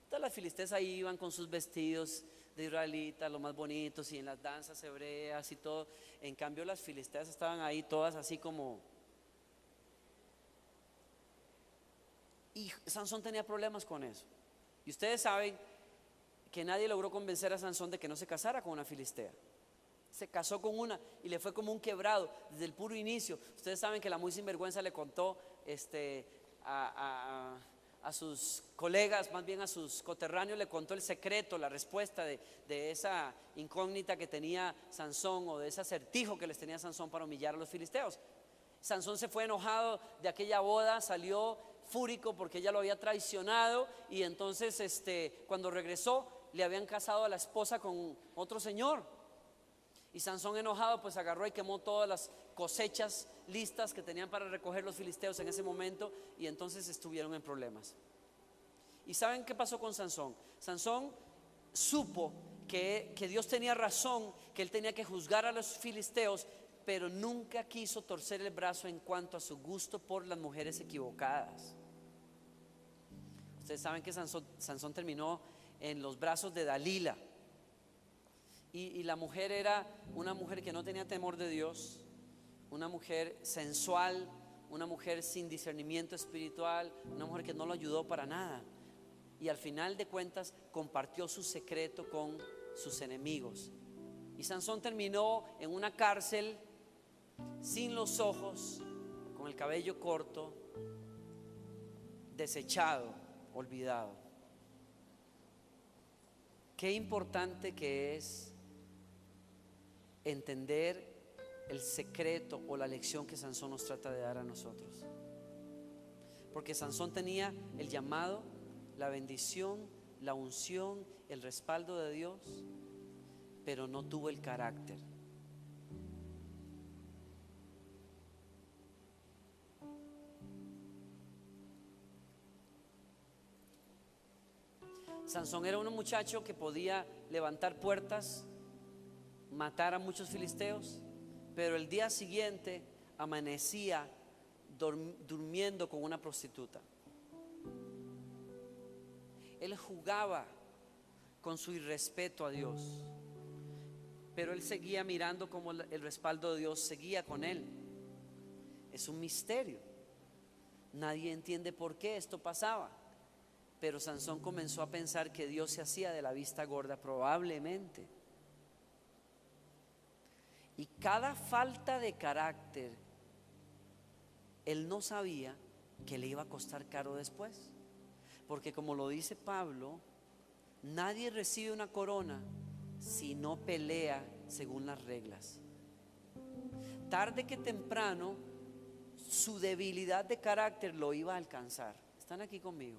Todas las filisteas ahí iban con sus vestidos de israelitas, los más bonitos, y en las danzas hebreas y todo. En cambio las filisteas estaban ahí todas así como... Y Sansón tenía problemas con eso. Y ustedes saben que nadie logró convencer a Sansón de que no se casara con una filistea. Se casó con una y le fue como un quebrado desde el puro inicio. Ustedes saben que la muy sinvergüenza le contó a sus colegas, más bien a sus coterráneos, le contó el secreto, la respuesta de esa incógnita que tenía Sansón, o de ese acertijo que les tenía Sansón para humillar a los filisteos. Sansón se fue enojado de aquella boda, salió fúrico porque ella lo había traicionado, y entonces cuando regresó le habían casado a la esposa con otro señor. Y Sansón, enojado, pues agarró y quemó todas las cosechas listas que tenían para recoger los filisteos en ese momento, y entonces estuvieron en problemas. ¿Y saben qué pasó con Sansón? Sansón supo que Dios tenía razón, que él tenía que juzgar a los filisteos, pero nunca quiso torcer el brazo en cuanto a su gusto por las mujeres equivocadas. Ustedes saben que Sansón terminó en los brazos de Dalila. Y la mujer era una mujer que no tenía temor de Dios, una mujer sensual, una mujer sin discernimiento espiritual, una mujer que no lo ayudó para nada. Y al final de cuentas compartió su secreto con sus enemigos. Y Sansón terminó en una cárcel, sin los ojos, con el cabello corto, desechado, olvidado. Qué importante que es entender el secreto o la lección que Sansón nos trata de dar a nosotros. Porque Sansón tenía el llamado, la bendición, la unción, el respaldo de Dios, pero no tuvo el carácter. Sansón era un muchacho que podía levantar puertas, matar a muchos filisteos, pero el día siguiente amanecía durmiendo con una prostituta. Él jugaba con su irrespeto a Dios, pero él seguía mirando como el respaldo de Dios seguía con él. Es un misterio. Nadie entiende por qué esto pasaba, pero Sansón comenzó a pensar que Dios se hacía de la vista gorda, probablemente. Y cada falta de carácter, él no sabía que le iba a costar caro después. Porque como lo dice Pablo, nadie recibe una corona si no pelea según las reglas. Tarde que temprano, su debilidad de carácter lo iba a alcanzar. ¿Están aquí conmigo?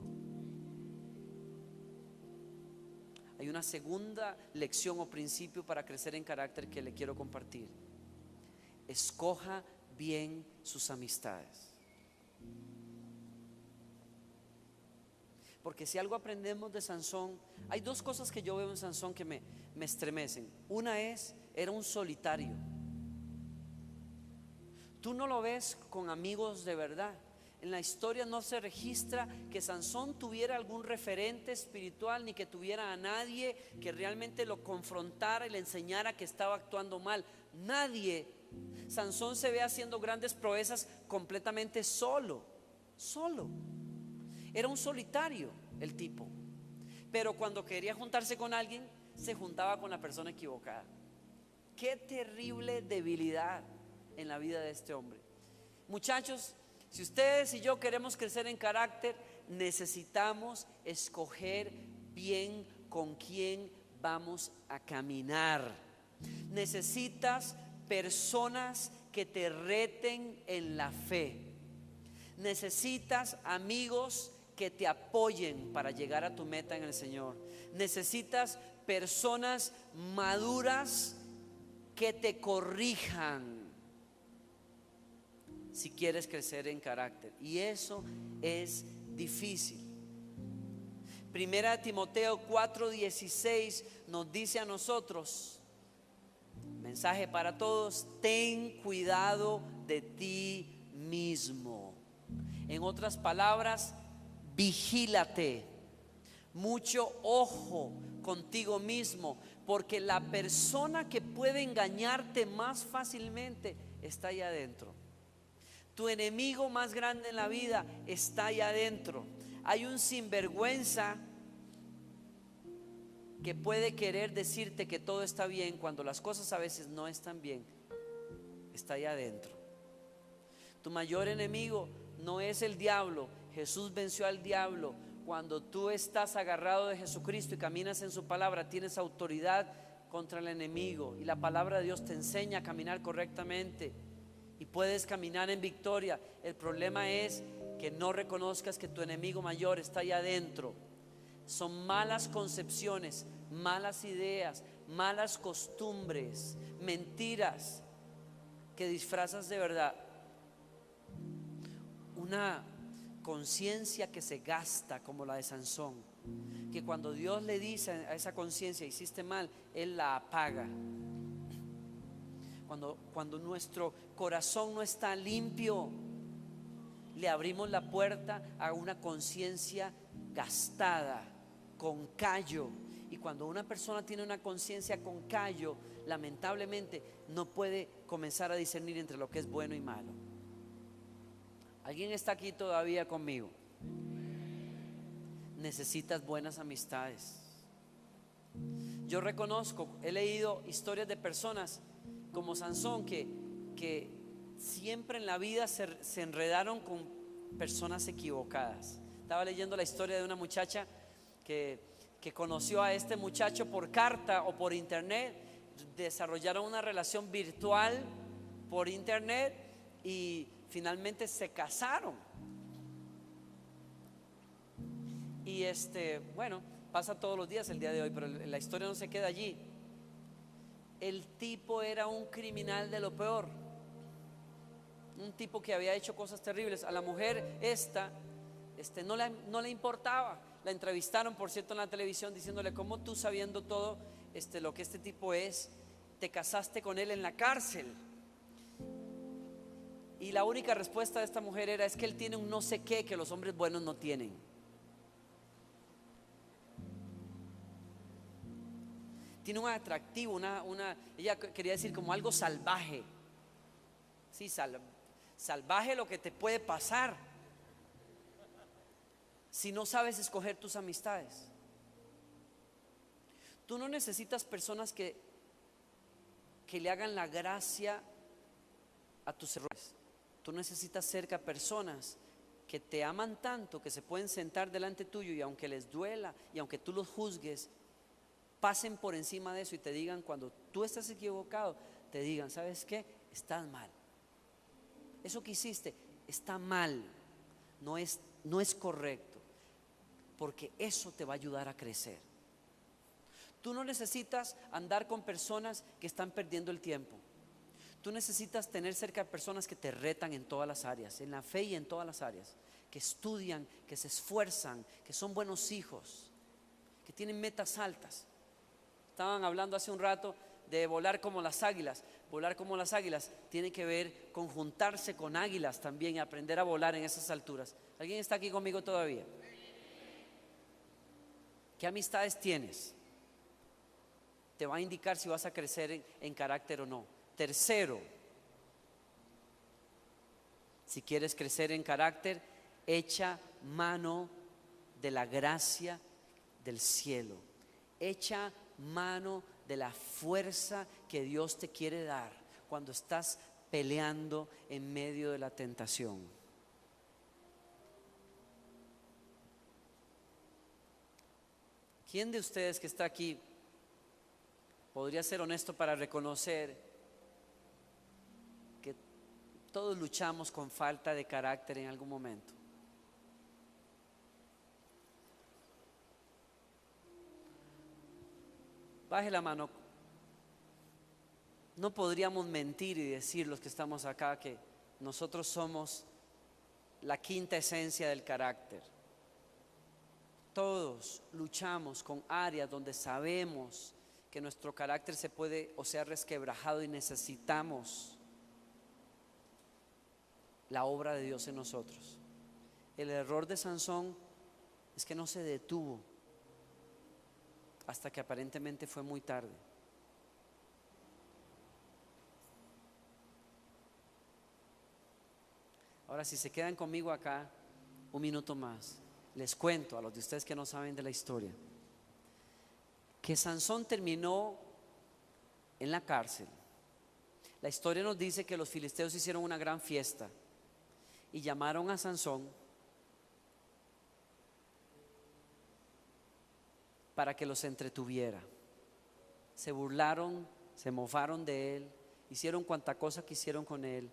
Hay una segunda lección o principio para crecer en carácter que le quiero compartir. Escoja bien sus amistades. Porque si algo aprendemos de Sansón, hay dos cosas que yo veo en Sansón que me estremecen. Una era un solitario. Tú no lo ves con amigos de verdad. En la historia no se registra que Sansón tuviera algún referente espiritual, ni que tuviera a nadie que realmente lo confrontara y le enseñara que estaba actuando mal. Nadie. Sansón se ve haciendo grandes proezas completamente solo. Era un solitario el tipo. Pero cuando quería juntarse con alguien, se juntaba con la persona equivocada. Qué terrible debilidad en la vida de este hombre. Muchachos, Si ustedes y yo queremos crecer en carácter, necesitamos escoger bien con quién vamos a caminar. Necesitas personas que te reten en la fe. Necesitas amigos que te apoyen para llegar a tu meta en el Señor. Necesitas personas maduras que te corrijan si quieres crecer en carácter. Y eso es difícil. Primera de Timoteo 4:16 nos dice a nosotros, mensaje para todos: ten cuidado de ti mismo. En otras palabras, vigílate, mucho ojo contigo mismo, porque la persona que puede engañarte más fácilmente está ahí adentro. Tu enemigo más grande en la vida está ahí adentro. Hay un sinvergüenza que puede querer decirte que todo está bien cuando las cosas a veces no están bien. Está ahí adentro. Tu mayor enemigo no es el diablo. Jesús venció al diablo. Cuando tú estás agarrado de Jesucristo y caminas en su palabra, tienes autoridad contra el enemigo, y la palabra de Dios te enseña a caminar correctamente y puedes caminar en victoria. El problema es que no reconozcas que tu enemigo mayor está ahí adentro. Son malas concepciones, malas ideas, malas costumbres, mentiras que disfrazas de verdad. Una conciencia que se gasta como la de Sansón, que cuando Dios le dice a esa conciencia: hiciste mal, Él la apaga. Cuando nuestro corazón no está limpio, le abrimos la puerta a una conciencia gastada, con callo. Y cuando una persona tiene una conciencia con callo, lamentablemente no puede comenzar a discernir entre lo que es bueno y malo. ¿Alguien está aquí todavía conmigo? Necesitas buenas amistades. Yo reconozco, he leído historias de personas como Sansón que siempre en la vida se enredaron con personas equivocadas. Estaba leyendo la historia de una muchacha que conoció a este muchacho por carta o por internet. Desarrollaron una relación virtual por internet y finalmente se casaron. Y bueno, pasa todos los días el día de hoy, pero la historia no se queda allí. El tipo era un criminal de lo peor, un tipo que había hecho cosas terribles. A la mujer no le importaba. La entrevistaron, por cierto, en la televisión, diciéndole: ¿cómo tú, sabiendo todo lo que este tipo es, te casaste con él en la cárcel? Y la única respuesta de esta mujer era: es que él tiene un no sé qué que los hombres buenos no tienen. Tiene un atractivo, ella quería decir como algo salvaje. Sí, salvaje lo que te puede pasar si no sabes escoger tus amistades. Tú no necesitas personas que le hagan la gracia a tus errores. Tú necesitas cerca personas que te aman tanto que se pueden sentar delante tuyo, y aunque les duela y aunque tú los juzgues, pasen por encima de eso y te digan, cuando tú estás equivocado, te digan: ¿sabes qué? Estás mal. Eso que hiciste está mal, no es correcto, porque eso te va a ayudar a crecer. Tú no necesitas andar con personas que están perdiendo el tiempo. Tú necesitas tener cerca de personas que te retan en todas las áreas, en la fe y en todas las áreas, que estudian, que se esfuerzan, que son buenos hijos, que tienen metas altas. Estaban hablando hace un rato de volar como las águilas. Volar como las águilas tiene que ver con juntarse con águilas también y aprender a volar en esas alturas. ¿Alguien está aquí conmigo todavía? ¿Qué amistades tienes? Te va a indicar si vas a crecer en carácter o no. Tercero, si quieres crecer en carácter, echa mano de la gracia del cielo. Echa mano de la fuerza que Dios te quiere dar cuando estás peleando en medio de la tentación. ¿Quién de ustedes que está aquí podría ser honesto para reconocer que todos luchamos con falta de carácter en algún momento? Baje la mano. No podríamos mentir y decir los que estamos acá que nosotros somos la quinta esencia del carácter. Todos luchamos con áreas donde sabemos que nuestro carácter se puede o se ha resquebrajado y necesitamos la obra de Dios en nosotros. El error de Sansón es que no se detuvo hasta que aparentemente fue muy tarde. Ahora, si se quedan conmigo acá un minuto más, les cuento a los de ustedes que no saben de la historia que Sansón terminó en la cárcel. La historia nos dice que los filisteos hicieron una gran fiesta y llamaron a Sansón para que los entretuviera. Se burlaron, se mofaron de él, hicieron cuanta cosa quisieron con él.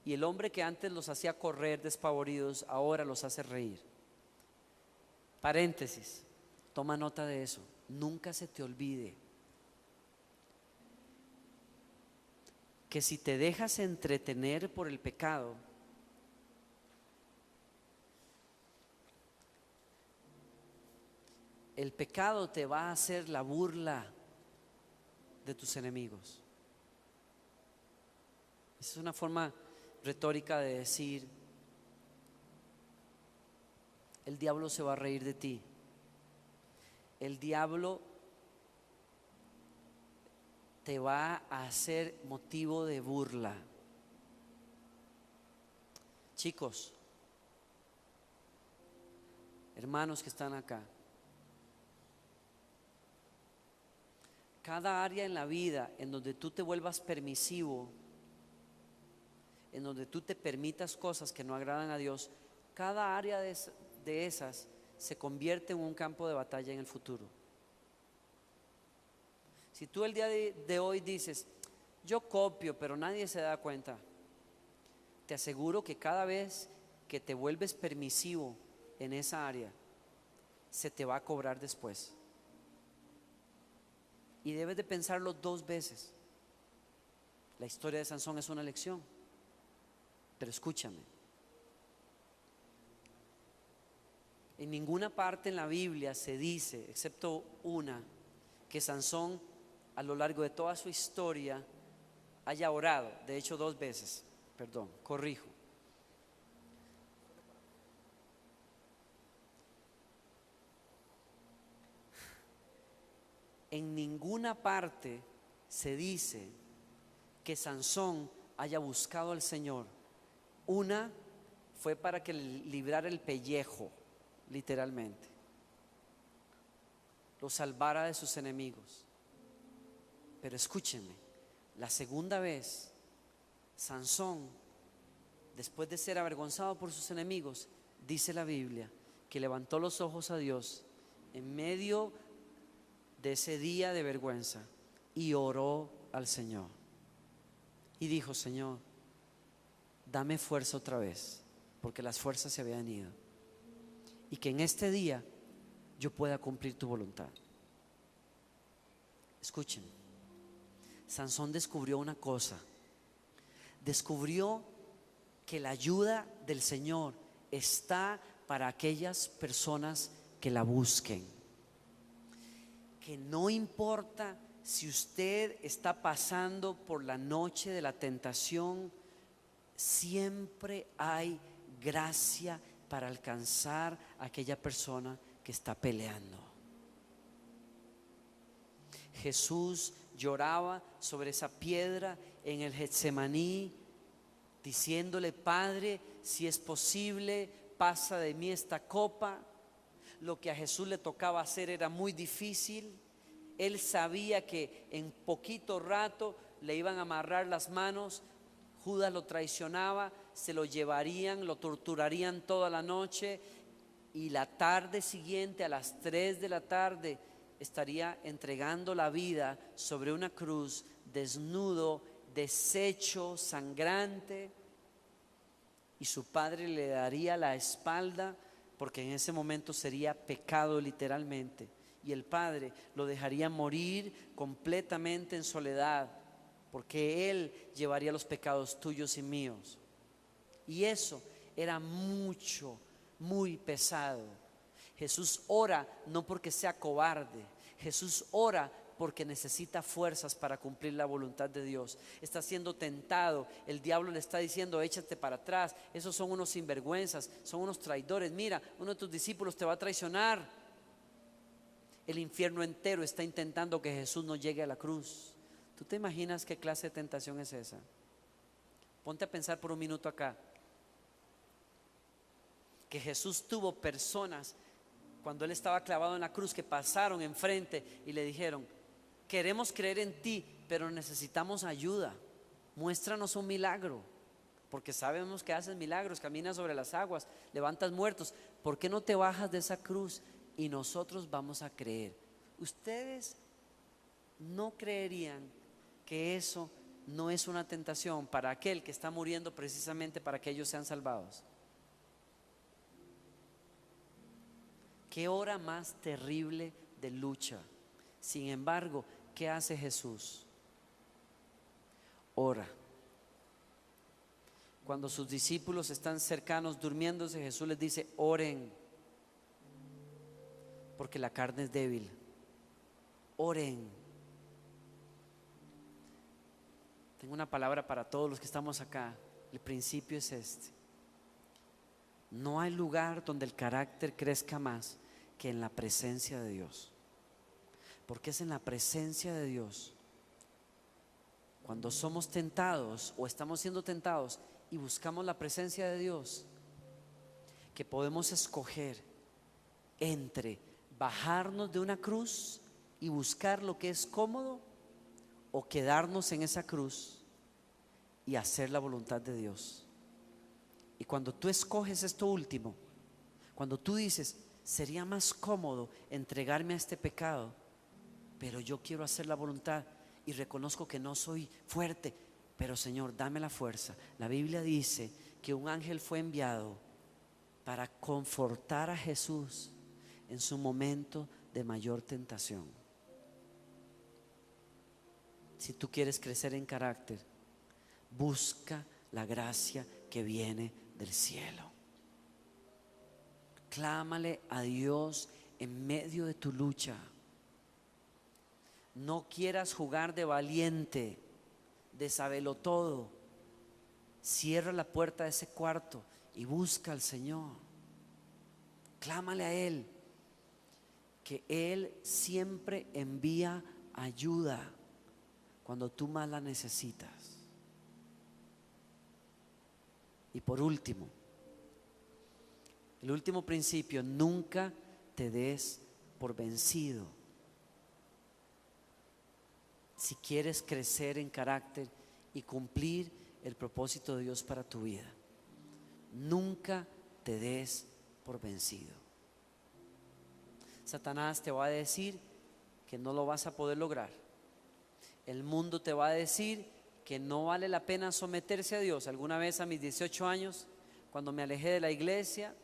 Y el hombre que antes los hacía correr despavoridos, ahora los hace reír. Paréntesis, toma nota de eso. Nunca se te olvide que si te dejas entretener por el pecado, el pecado te va a hacer la burla de tus enemigos. Esa es una forma retórica de decir: el diablo se va a reír de ti. El diablo te va a hacer motivo de burla. Chicos, hermanos que están acá, cada área en la vida en donde tú te vuelvas permisivo, en donde tú te permitas cosas que no agradan a Dios, cada área de esas se convierte en un campo de batalla en el futuro. Si tú el día de hoy dices: yo copio pero nadie se da cuenta, te aseguro que cada vez que te vuelves permisivo en esa área, se te va a cobrar después. Y debes de pensarlo 2 veces. La historia de Sansón es una lección, pero escúchame. En ninguna parte en la Biblia se dice, excepto una, que Sansón a lo largo de toda su historia haya orado. De hecho, 2 veces, perdón, corrijo. En ninguna parte se dice que Sansón haya buscado al Señor. Una fue para que librara el pellejo, literalmente, lo salvara de sus enemigos. Pero escúchenme, la segunda vez, Sansón, después de ser avergonzado por sus enemigos, dice la Biblia que levantó los ojos a Dios en medio de ese día de vergüenza y oró al Señor y dijo: Señor, dame fuerza otra vez, porque las fuerzas se habían ido, y que en este día yo pueda cumplir tu voluntad. Escuchen, Sansón descubrió una cosa. Descubrió que la ayuda del Señor está para aquellas personas que la busquen. Que no importa si usted está pasando por la noche de la tentación, siempre hay gracia para alcanzar a aquella persona que está peleando. Jesús lloraba sobre esa piedra en el Getsemaní, diciéndole: Padre, si es posible, pasa de mí esta copa. Lo que a Jesús le tocaba hacer era muy difícil. Él sabía que en poquito rato le iban a amarrar las manos, Judas lo traicionaba, se lo llevarían, lo torturarían toda la noche, y la tarde siguiente, a las 3 de la tarde, estaría entregando la vida sobre una cruz, desnudo, deshecho, sangrante, y su padre le daría la espalda, porque en ese momento sería pecado literalmente, y el padre lo dejaría morir completamente en soledad, porque él llevaría los pecados tuyos y míos. Y eso era mucho, muy pesado. Jesús ora no porque sea cobarde, Jesús ora porque necesita fuerzas para cumplir la voluntad de Dios. Está siendo tentado, el diablo le está diciendo: échate para atrás, esos son unos sinvergüenzas, son unos traidores, mira, uno de tus discípulos te va a traicionar. El infierno entero está intentando que Jesús no llegue a la cruz. ¿Tú te imaginas qué clase de tentación es esa? Ponte a pensar por un minuto acá, que Jesús tuvo personas cuando Él estaba clavado en la cruz que pasaron enfrente y le dijeron: queremos creer en ti, pero necesitamos ayuda, muéstranos un milagro, porque sabemos que haces milagros, caminas sobre las aguas, levantas muertos, ¿por qué no te bajas de esa cruz y nosotros vamos a creer? Ustedes no creerían que eso no es una tentación para aquel que está muriendo precisamente para que ellos sean salvados. Qué hora más terrible de lucha. Sin embargo, ¿qué hace Jesús? Ora. Cuando sus discípulos están cercanos durmiéndose, Jesús les dice: oren, porque la carne es débil. Oren. Tengo una palabra para todos los que estamos acá. El principio es este: no hay lugar donde el carácter crezca más que en la presencia de Dios, porque es en la presencia de Dios cuando somos tentados o estamos siendo tentados y buscamos la presencia de Dios, que podemos escoger entre bajarnos de una cruz y buscar lo que es cómodo, o quedarnos en esa cruz y hacer la voluntad de Dios. Y cuando tú escoges esto último, cuando tú dices: sería más cómodo entregarme a este pecado, pero yo quiero hacer la voluntad y reconozco que no soy fuerte, pero Señor, dame la fuerza. La Biblia dice que un ángel fue enviado para confortar a Jesús en su momento de mayor tentación. Si tú quieres crecer en carácter, busca la gracia que viene del cielo. Clámale a Dios en medio de tu lucha. No quieras jugar de valiente, de sabelo todo. Cierra la puerta de ese cuarto y busca al Señor. Clámale a Él, que Él siempre envía ayuda cuando tú más la necesitas. Y por último, el último principio: nunca te des por vencido. Si quieres crecer en carácter y cumplir el propósito de Dios para tu vida, nunca te des por vencido. Satanás te va a decir que no lo vas a poder lograr. El mundo te va a decir que no vale la pena someterse a Dios. Alguna vez a mis 18 años, cuando me alejé de la iglesia,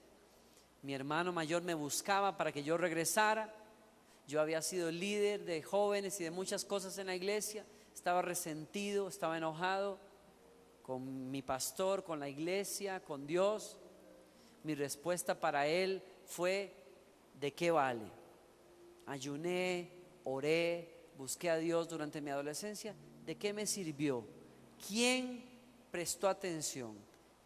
mi hermano mayor me buscaba para que yo regresara. Yo había sido líder de jóvenes y de muchas cosas en la iglesia. Estaba resentido, estaba enojado con mi pastor, con la iglesia, con Dios. Mi respuesta para él fue: ¿de qué vale? Ayuné, oré, busqué a Dios durante mi adolescencia. ¿De qué me sirvió? ¿Quién prestó atención?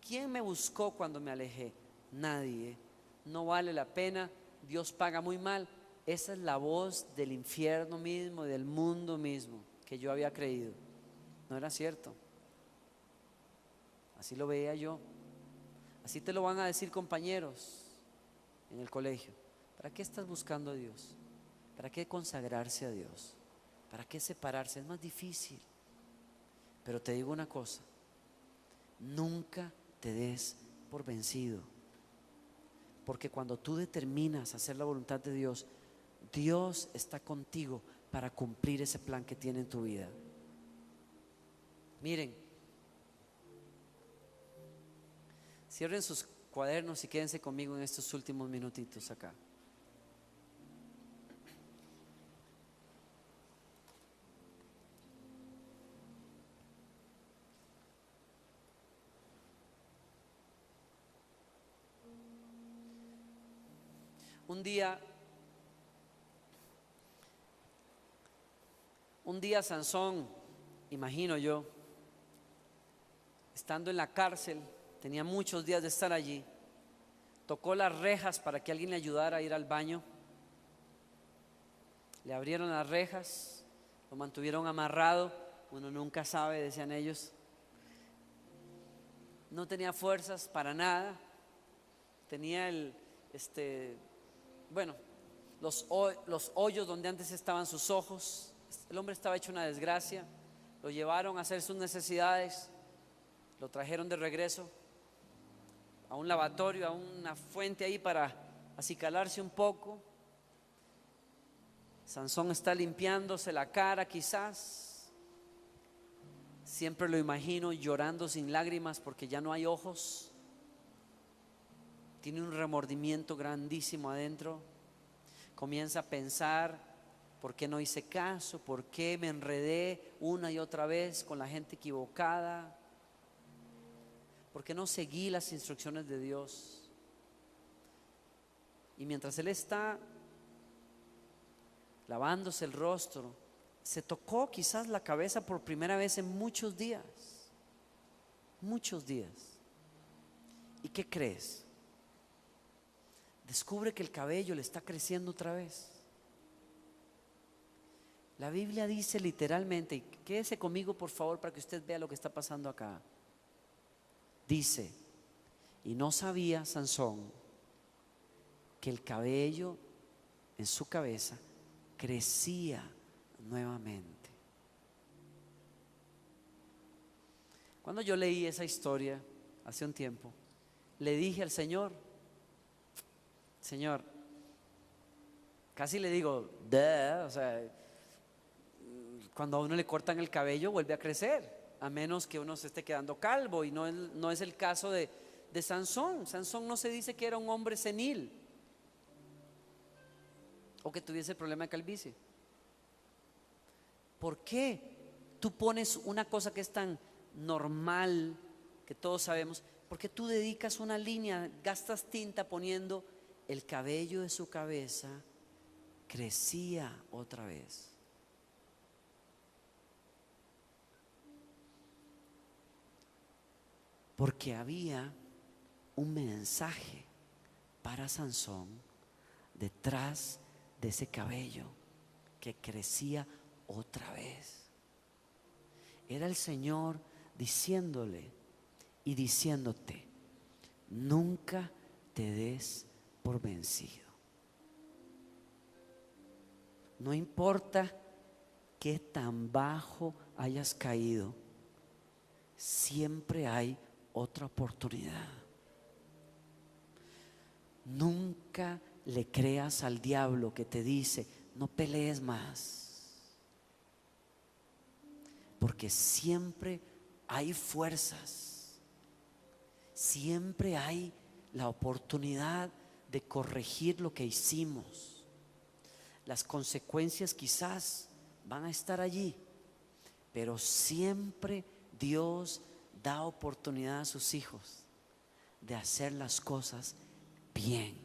¿Quién me buscó cuando me alejé? Nadie. No vale la pena, Dios paga muy mal. Esa es la voz del infierno mismo, del mundo mismo, que yo había creído. No era cierto. Así lo veía yo. Así te lo van a decir compañeros en el colegio. ¿Para qué estás buscando a Dios? ¿Para qué consagrarse a Dios? ¿Para qué separarse? Es más difícil. Pero te digo una cosa: nunca te des por vencido, porque cuando tú determinas hacer la voluntad de Dios, Dios está contigo para cumplir ese plan que tiene en tu vida. Miren, cierren sus cuadernos y quédense conmigo en estos últimos minutitos acá. Un día Sansón, imagino yo, estando en la cárcel, tenía muchos días de estar allí, tocó las rejas para que alguien le ayudara a ir al baño. Le abrieron las rejas, lo mantuvieron amarrado. Uno nunca sabe, decían ellos. No tenía fuerzas para nada. Tenía los hoyos donde antes estaban sus ojos. El hombre estaba hecho una desgracia. Lo llevaron a hacer sus necesidades. Lo trajeron de regreso a un lavatorio, a una fuente ahí para acicalarse un poco. Sansón está limpiándose la cara quizás. Siempre lo imagino llorando sin lágrimas porque ya no hay ojos. Tiene un remordimiento grandísimo adentro. Comienza a pensar: ¿por qué no hice caso? ¿Por qué me enredé una y otra vez con la gente equivocada? ¿Por qué no seguí las instrucciones de Dios? Y mientras él está lavándose el rostro, se tocó quizás la cabeza por primera vez en muchos días. Muchos días. ¿Y qué crees? Descubre que el cabello le está creciendo otra vez. La Biblia dice literalmente, y quédese conmigo por favor para que usted vea lo que está pasando acá. Dice: y no sabía Sansón que el cabello en su cabeza crecía nuevamente. Cuando yo leí esa historia hace un tiempo, le dije al Señor, casi le digo, o sea, cuando a uno le cortan el cabello vuelve a crecer, a menos que uno se esté quedando calvo, y no es el caso de Sansón. Sansón no se dice que era un hombre senil o que tuviese problema de calvicie. ¿Por qué tú pones una cosa que es tan normal, que todos sabemos? ¿Por qué tú dedicas una línea, gastas tinta poniendo: el cabello de su cabeza crecía otra vez? Porque había un mensaje para Sansón detrás de ese cabello que crecía otra vez. Era el Señor diciéndole y diciéndote: nunca te des por vencido. No importa qué tan bajo hayas caído, siempre hay otra oportunidad. Nunca le creas al diablo que te dice: no pelees más, porque siempre hay fuerzas, siempre hay la oportunidad de corregir lo que hicimos. Las consecuencias quizás van a estar allí, pero siempre Dios da oportunidad a sus hijos de hacer las cosas bien.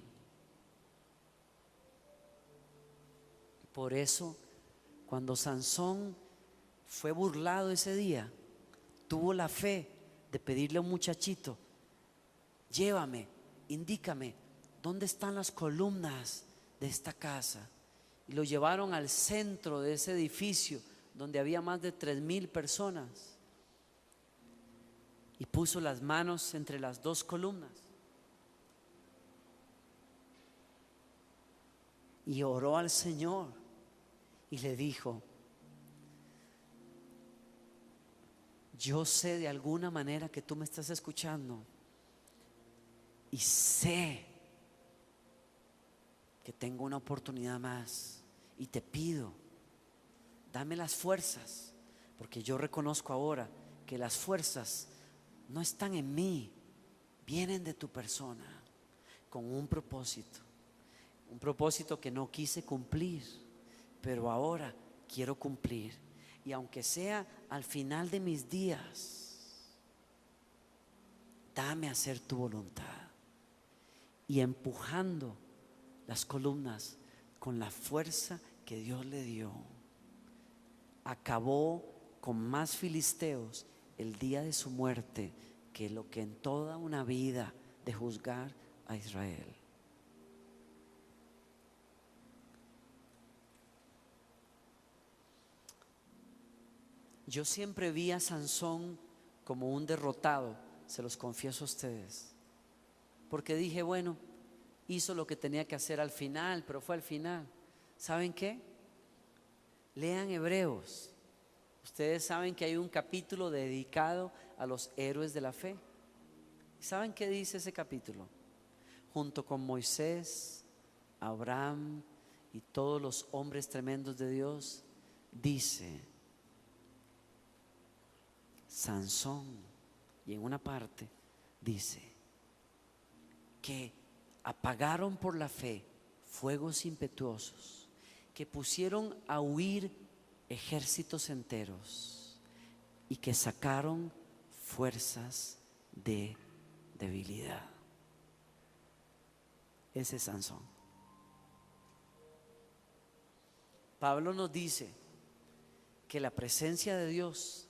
Por eso, cuando Sansón fue burlado ese día, tuvo la fe de pedirle a un muchachito: llévame, indícame dónde están las columnas de esta casa. Y lo llevaron al centro de ese edificio donde había más de 3,000 personas, y puso las manos entre las dos columnas y oró al Señor y le dijo: yo sé de alguna manera que tú me estás escuchando, y sé que tengo una oportunidad más y te pido, dame las fuerzas, porque yo reconozco ahora que las fuerzas no están en mí, vienen de tu persona, con un propósito que no quise cumplir, pero ahora quiero cumplir. Y aunque sea al final de mis días, dame a hacer tu voluntad. Y empujando las columnas con la fuerza que Dios le dio, acabó con más filisteos el día de su muerte que lo que en toda una vida de juzgar a Israel. Yo siempre vi a Sansón como un derrotado, se los confieso a ustedes, porque dije, bueno, hizo lo que tenía que hacer al final, pero fue al final. ¿Saben qué? Lean Hebreos. Ustedes saben que hay un capítulo dedicado a los héroes de la fe. ¿Saben qué dice ese capítulo? Junto con Moisés, Abraham y todos los hombres tremendos de Dios, dice Sansón, y en una parte dice que apagaron por la fe fuegos impetuosos, que pusieron a huir ejércitos enteros y que sacaron fuerzas de debilidad. Ese es Sansón. Pablo nos dice que la presencia de Dios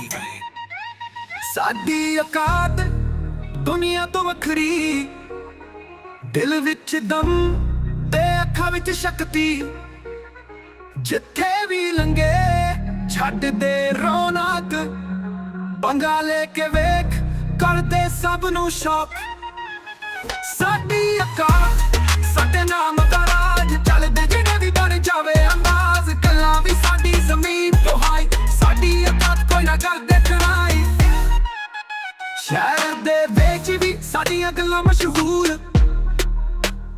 Pinky Rain। ਸਾਡੀ ਔਕਾਤ ਦੁਨੀਆ ਤੋਂ ਵੱਖਰੀ, ਦਿਲ ਵਿੱਚ ਦਮ ਤੇ ਅੱਖਾਂ ਵਿੱਚ ਸ਼ਕਤੀ, ਜਿੱਥੇ ਵੀ ਲੰਘੇ ਛੱਡ ਦੇ ਰੌਣਕ, ਪੰਗਾ ਲੈ ਕੇ ਵੇਖ ਕਰਦੇ ਸਭ ਨੂੰ ਸ਼ੌਕ। ਸਾਡੀ ਔਕਾਤ ਸਾਡੇ ਨਾਮ ਦਾ ਰਾਜ, ਚੱਲਦੇ ਜਿਹੜੇ ਵੀ ਬਣ ਜਾਵੇ ਅੰਦਾਜ਼, ਗੱਲਾਂ ਵੀ ਸਾਡੀ ਜ਼ਮੀਨ ਤੋਂ ਹਾਈ, ਸਾਡੀ ਔਕਾਤ ਕੋਈ ਨਾ ਕਰਦੇ ਟਰਾਈ। ਸ਼ਹਿਰ ਦੇ ਵਿੱਚ ਵੀ ਸਾਡੀਆਂ ਗੱਲਾਂ ਮਸ਼ਹੂਰ,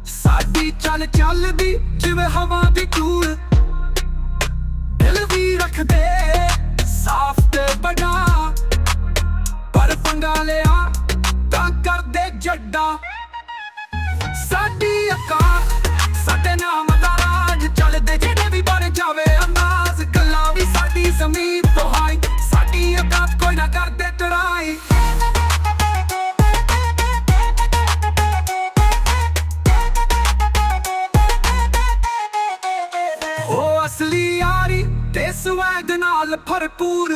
ਸਾਡੀ ਚੱਲ ਚੱਲਦੀ ਜਿਵੇਂ ਹਵਾ ਦੀ ਧੂੜ, ਦਿਲ ਵੀ ਰੱਖਦੇ ਸਾਫ਼ ਤੇ ਬੜਾ, ਪਰ ਪੰਗਾ ਲਿਆ ਤਾਂ ਕਰਦੇ ਜੱਡਾ। ਸਾਡੀ ਔਕਾਤ ਸਾਡੇ ਨਾਮ ਦਾ ਰਾਜ, ਚੱਲਦੇ ਜਿਹੜੇ ਵੀ ਬਣ ਜਾਵੇ ਅੰਦਾਜ਼, ਗੱਲਾਂ ਵੀ ਸਾਡੀ ਜ਼ਮੀਨ ਤੋਂ ਹਾਈ, ਸਾਡੀ ਔਕਾਤ ਕੋਈ ਨਾ ਕਰਦੇ ਟਰਾਈ। ਉਹ ਅਸਲੀ ਯਾਰੀ ਤੇ ਸਵੈਗ ਨਾਲ ਭਰਪੂਰ,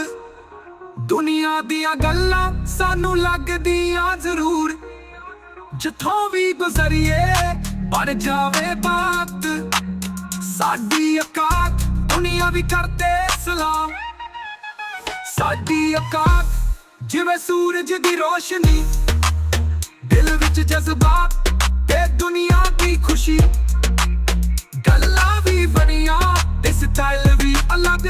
ਦੁਨੀਆ ਦੀਆਂ ਗੱਲਾਂ ਸਾਨੂੰ ਲੱਗਦੀਆਂ ਜ਼ਰੂਰ, ਜਿੱਥੋਂ ਵੀ ਗੁਜ਼ਰੀਏ ਬਣ ਜਾਵੇ ਬਾਤ, ਸਾਡੀ ਔਕਾਤ ਦੁਨੀਆ ਵੀ ਕਰਦੇ ਸਲਾਮ। ਸਾਡੀ ਔਕਾਤ ਜਿਵੇਂ ਸੂਰਜ ਦੀ ਰੋਸ਼ਨੀ, ਦਿਲ ਵਿੱਚ ਜਜ਼ਬਾਤ ਤੇ ਦੁਨੀਆ ਦੀ ਖੁਸ਼ੀ, ਗੱਲਾਂ ਵੀ ਬਣੀਆਂ ਤੇ ਸਟਾਈਲ ਵੀ ਅਲੱਗ,